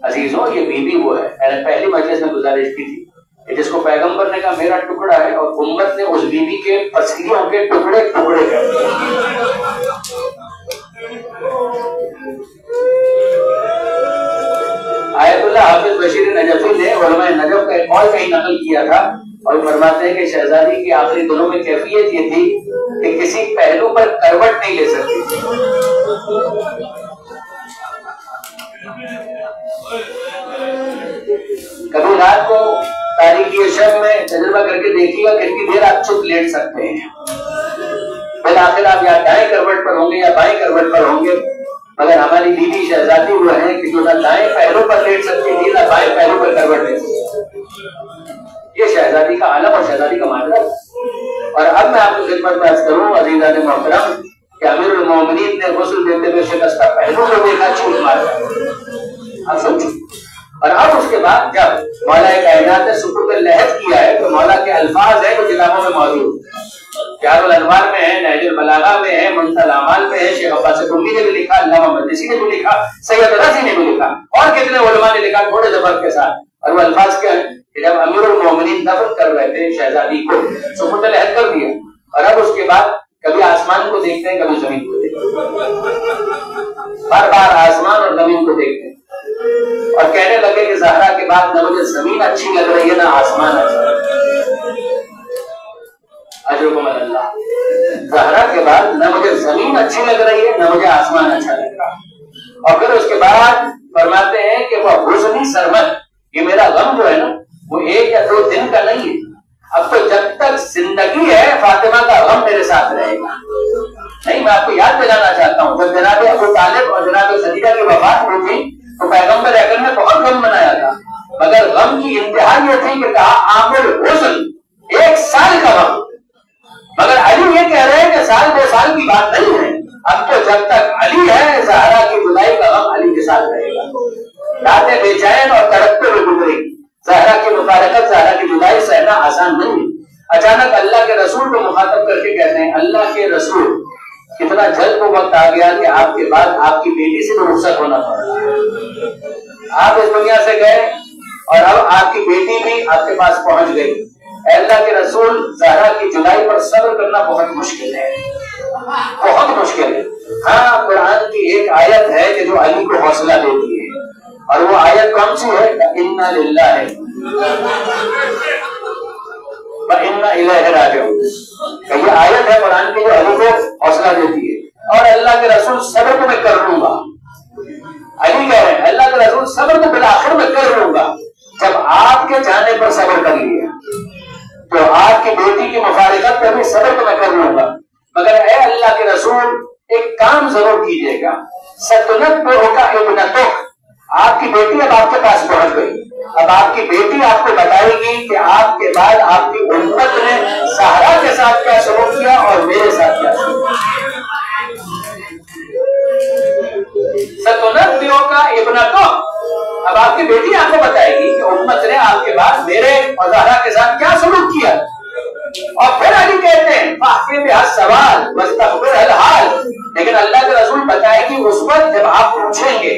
عزیزوں یہ بیوی وہ ہے، میں نے پہلی مجلس میں گزارش کی تھی کہ جس کو پیغمبر نے کہا میرا ٹکڑا ہے، اور امت نے اس بیوی کے پسلیوں کے ٹکڑے ٹکڑے کر دیے. آیت اللہ حافظ بشیر نجفی نے علماء نجف کا ایک اور کہیں نقل کیا تھا اور فرماتے ہیں کہ شہزادی کی آخری دنوں میں کیفیت یہ تھی کہ کسی پہلو پر کروٹ نہیں لے سکتی تھی. کبھی رات کو تاریخی شب میں تجربہ کر کے دیکھیے گا کتنی دیر آپ چپ لیٹ سکتے ہیں. پھر آخر آپ یا دائیں کروٹ پر ہوں گے یا بائیں کروٹ پر ہوں گے. مگر ہماری بیوی شہزادی وہ ہے کہ جو نہ دائیں پہلو پر لیٹ سکتی تھی نہ بائیں پہلو پر کروٹ لے سکتی. یہ شہزادی کا عالم اور شہزادی کا معاملہ. اور اب میں آپ کو خدمت میں عرض کروں عزیزان محترم کہ امیر المومنین نے غسل دیتے ہوئے شکستہ پہلو کو دیکھا، چھوٹ مارا. اب سوچو. اور اب اس کے بعد جب مولا کائنات نے سکوت لحظ کیا ہے تو مولا کے الفاظ ہیں جو کتابوں میں موجود ہیں، جار الانوار میں ہے، نہج البلاغہ میں ہے، منتهى الاعمال میں ہے، شیخ عباس کلی نے بھی لکھا، علامہ مجلسی نے بھی لکھا، سید رضی نے بھی لکھا، اور کتنے علماء نے لکھا تھوڑے زبر کے ساتھ. اور وہ الفاظ کیا ہیں کہ جب امیر المومنین دفن کر رہے تھے شہزادی کو، سکوت لحظ کر دیا، اور اب اس کے بعد کبھی آسمان کو دیکھتے ہیں کبھی زمین کو دیکھتے ہیں، بار بار آسمان اور زمین کو دیکھتے ہیں اور کہنے لگے کہ زہرا کے بعد نہ مجھے زمین اچھی لگ رہی ہے نہ آسمان اچھا لگ رہا ہے. اجرکم اللہ. زہرا کے بعد نہ مجھے زمین اچھی لگ رہی ہے نہ مجھے آسمان اچھا لگ رہا. اور پھر اس کے بعد فرماتے ہیں کہ وہ حزنی سرمد، یہ میرا غم جو ہے نا وہ ایک یا دو دن کا نہیں ہے، اب تو جب تک زندگی ہے فاطمہ کا غم میرے ساتھ رہے گا. نہیں، میں آپ کو یاد دلانا چاہتا ہوں جب جناب ابو طالب اور جناب خدیجہ کی وفات ہوئی تھی تو پیغمبر اکرم نے بہت غم منایا تھا، مگر غم کی انتہا یہ تھی کہ کہا عامل حزن، 1 سال کا غم. مگر علی یہ کہہ رہے ہیں کہ سال 2 سال کی بات نہیں ہے، اب تو جب تک علی ہے زہرا کی جدائی کا غم علی کے ساتھ رہے گا۔ راتیں بے چین اور تڑپتے ہوئے گزری، زہرا کی مفارقت، زہرا کی جدائی سہنا آسان نہیں ہے۔ اچانک اللہ کے رسول کو مخاطب کر کے کہتے ہیں، اللہ کے رسول کتنا جلد وہ وقت آ گیا کہ آپ کے بعد آپ کی بیٹی سے بھی رخصت ہونا پڑ رہا ہے۔ آپ اس دنیا سے گئے اور اب آپ کی بیٹی بھی آپ کے پاس پہنچ گئی۔ اے اللہ کے رسول، زہرا کی جدائی پر صبر کرنا بہت مشکل ہے، بہت مشکل ہے۔ ہاں، قرآن کی ایک آیت ہے کہ جو علی کو حوصلہ دیتی ہے، اور وہ آیت کون سی ہے؟ اِنَّا لِلَّهِ وَإِنَّا إِلَيْهِ رَاجِعُونَ۔ کہ یہ آیت ہے قرآن کی جو علی کو حوصلہ دیتی ہے، اور اللہ کے رسول صبر تو میں کر لوں گا۔ علی کہہ رہے ہیں اللہ کے رسول صبر تو بالآخر میں کر لوں گا، جب آپ کے جانے پر صبر کر لیا تو آپ کی بیٹی کی مفارقت پر بھی صبر تو میں کر لوں گا، مگر اے اللہ کے رسول ایک کام ضرور کیجیے گا۔ سَتُنَبِّئُكَ ابْنَتُكَ، آپ کی بیٹی اب آپ کے پاس پہنچ گئی، اب آپ کی بیٹی آپ کو بتائے گی کہ آپ کے بعد آپ کی امت نے زہرا کے ساتھ کیا سلوک کیا اور میرے ساتھ کیا سلوک کیا۔ سَتُنَبِّئُكَ ابْنَتُكَ، اب آپ کی بیٹی آپ کو بتائے گی کہ امت نے آپ کے بعد میرے اور زہرا کے ساتھ کیا سلوک کیا۔ اور پھر علی کہتے ہیں فَأْتِ بِهَا السَّوَالَ وَاسْتَغْفِرْ الْحَالَ، لیکن اللہ کے رسول بتائے گی اس وقت جب آپ پوچھیں گے،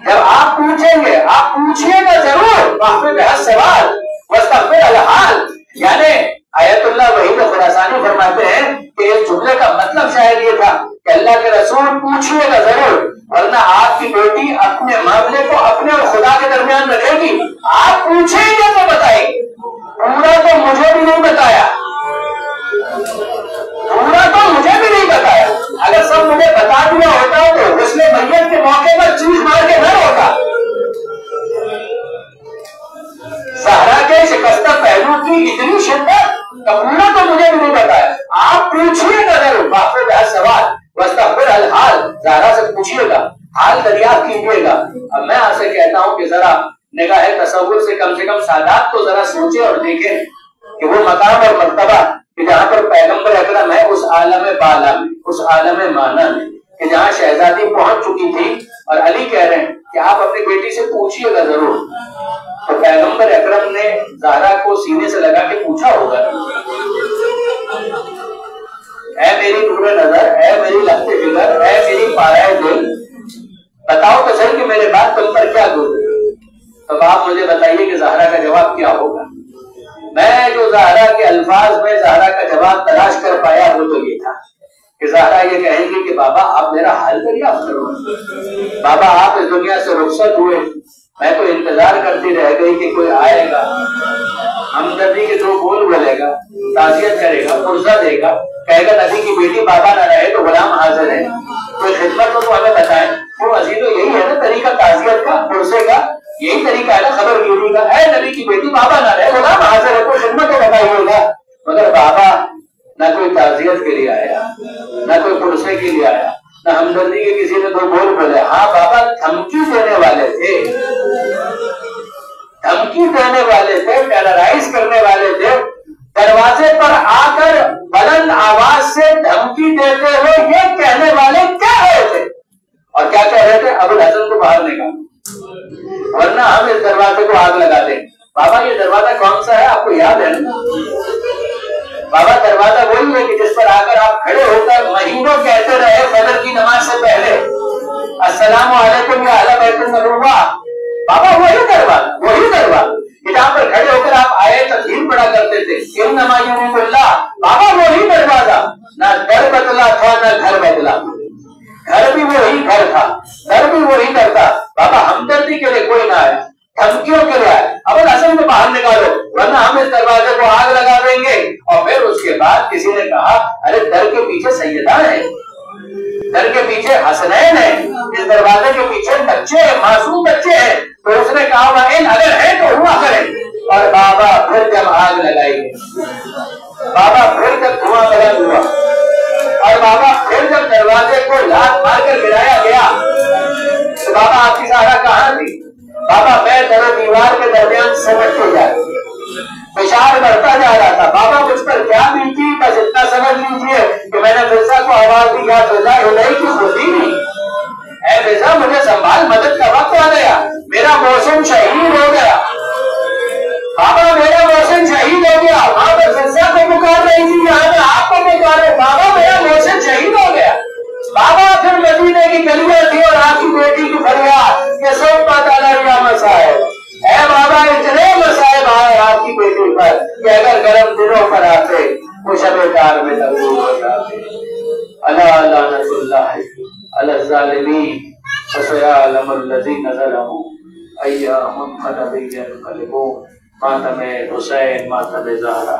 جب آپ پوچھیں گے، آپ پوچھیے گا ضرور، فَأْتِ بِهَا السَّوَالَ وَاسْتَغْفِرْ الْحَالَ۔ یعنی آیت اللہ وحید خراسانی فرماتے ہیں کہ اس جملے کا مطلب شاید یہ تھا کہ اللہ کے رسول پوچھیے گا ضرور، ورنہ آپ کی بیٹی اپنے معاملے کو اپنے اور خدا کے درمیان رکھے گی۔ آپ پوچھیں گے تو بتائے گی، پورا تو مجھے بھی نہیں بتایا، پورا تو مجھے بھی نہیں بتایا۔ اگر سب مجھے بتا دیا ہوتا تو غسل میت کے موقع پر چیز مار کے نہ ہوتا۔ زہرا کے شکستہ پہلو کی اتنی شدت کہ پورا تو مجھے بھی نہیں بتایا۔ آپ پوچھیے گا ضرور، فَأْتِ بِهَا السَّوَالَ وَاسْتَغْفِرْ الْحَالَ، زہرا سے پوچھیے گا، حال دریافت کیجیے گا۔ اب میں آپ سے کہتا ہوں کہ ذرا نگاہ تصور سے کم سادات تو ذرا سوچیں اور دیکھیں کہ وہ مقام اور مرتبہ کہ جہاں پر پیغمبر اکرم ہے اس عالم بالا میں، اس عالم مانا میں، کہ جہاں شہزادی پہنچ چکی تھی، اور علی کہہ رہے ہیں کہ آپ اپنی بیٹی سے پوچھیے گا ضرور۔ تو پیغمبر اکرم نے زہرا کو سینے سے لگا کے پوچھا ہوگا، اے میری نور نظر، اے میری لفظ جگر، اے میری پایہ دل، بتاؤ تو صحیح کہ میرے بعد تم پر کیا گزرے۔ تب آپ مجھے بتائیے کہ زہرا کا جواب کیا ہوگا۔ میں جو زہرا کے الفاظ میں زہرا کا جواب تلاش کر پایا وہ تو یہ تھا کہ زہرا یہ کہیں گی کہ بابا آپ میرا حال دریافت کرو، بابا آپ اس دنیا سے رخصت ہوئے، میں تو انتظار کرتی رہ گئی کہ کوئی آئے گا، ہمدردی کے 2 بول بولے گا، تعزیت کرے گا، پرزہ دے گا، کہے گا نبی کی بیٹی بابا نہ رہے تو غلام حاضر ہے، کوئی خدمت ہو تو ہمیں بتائیں۔ وہ عزیز تو یہی ہے نا طریقہ تعزیت کا، پرزے کا، یہی طریقہ ہے نا خبر گیری کا۔ اے نبی کی بیٹی بابا نہ رہے، غلام حاضر ہے، کوئی خدمت تو بتائیے گا۔ مگر بابا نہ کوئی تعزیت کے لیے آیا، نہ کوئی پرسے کے لیے آیا، نہ ہمدردی کے کسی نے 2 بول بولے۔ ہاں بابا دھمکی دینے والے تھے، دھمکی دینے والے تھے، ٹیررائز کرنے والے تھے، دروازے پر آ کر بلند آواز سے دھمکی دیتے ہوئے یہ کہنے والے کہہ رہے تھے، اور کیا کہہ رہے تھے؟ ابو الحسن کو باہر نکالو ورنہ ہم اس دروازے کو آگ لگا دیں۔ بابا یہ دروازہ کون سا ہے آپ کو یاد ہے نا؟ بابا دروازہ وہی ہے کہ جس پر آ کر آپ کھڑے ہو کر مہینوں کہتے رہے فجر کی نماز سے پہلے السلام علیکم یا اہل بیت النبوہ۔ بابا وہی دروازہ کہ جہاں پر کھڑے ہو کر آپ آئے تسلیم پڑھا کرتے تھے، انما یرید اللہ۔ بابا وہی دروازہ، نہ در بدلا تھا نہ گھر بدلا، گھر بھی وہی گھر تھا، در بھی وہی گھر تھا۔ بابا ہمدردی کے لیے کوئی نہ آیا، دھمکیوں کے لیے آیا، ابو الحسن کو باہر نکالو ورنہ ہم اس دروازے کو آگ لگا دیں گے۔ اور پھر اس کے بعد کسی نے کہا ارے در کے پیچھے سیدہ ہے، در کے پیچھے حسنین ہے، اس دروازے کے پیچھے بچے ہیں، معصوم بچے ہیں۔ تو اس نے کہا اگر ہے تو ہوا کرے۔ اور بابا پھر جب آگ لگائی گئی، بابا پھر جب دھواں بلند ہوا، اور بابا پھر جب دروازے کو لات مار کر گرایا گیا تو بابا آپ کی زہرا کہاں تھی؟ بابا میں در و دیوار کے درمیان سمٹتے جا رہی، اشار بڑھتا جا رہا تھا. بابا مجھ پر کیا بیتی بس اتنا سمجھ لیجیے کہ میں نے فضا کو آواز دی یا فضا ہلائی کی ہوتی نہیں. اے فضا مجھے سنبھال, مدد کا وقت آ گیا, میرا محسن شہید ہو گیا. بابا میرا محسن شہید ہو گیا. وہاں پر فضا کو پکار رہی تھی, یہاں پہ آپ کو پکار رہے. بابا میرا محسن شہید ہو گیا. بابا پھر مدینے کی گلیاں تھی اور آپ کی بیٹی کی فریاد کہ سب پتہ لگا مسائل. اے بابا اتنے مسائب آئے آپ کی بیٹی پر کہ اگر گرم دنوں پر آتے وہ شب دار میں تبدیل ہو جاتے. الا لعنت اللہ علی الظالمین فسيعلم الذین ظلموا أي منقلب ينقلبون. ماتم حسین, ماتم زہرا.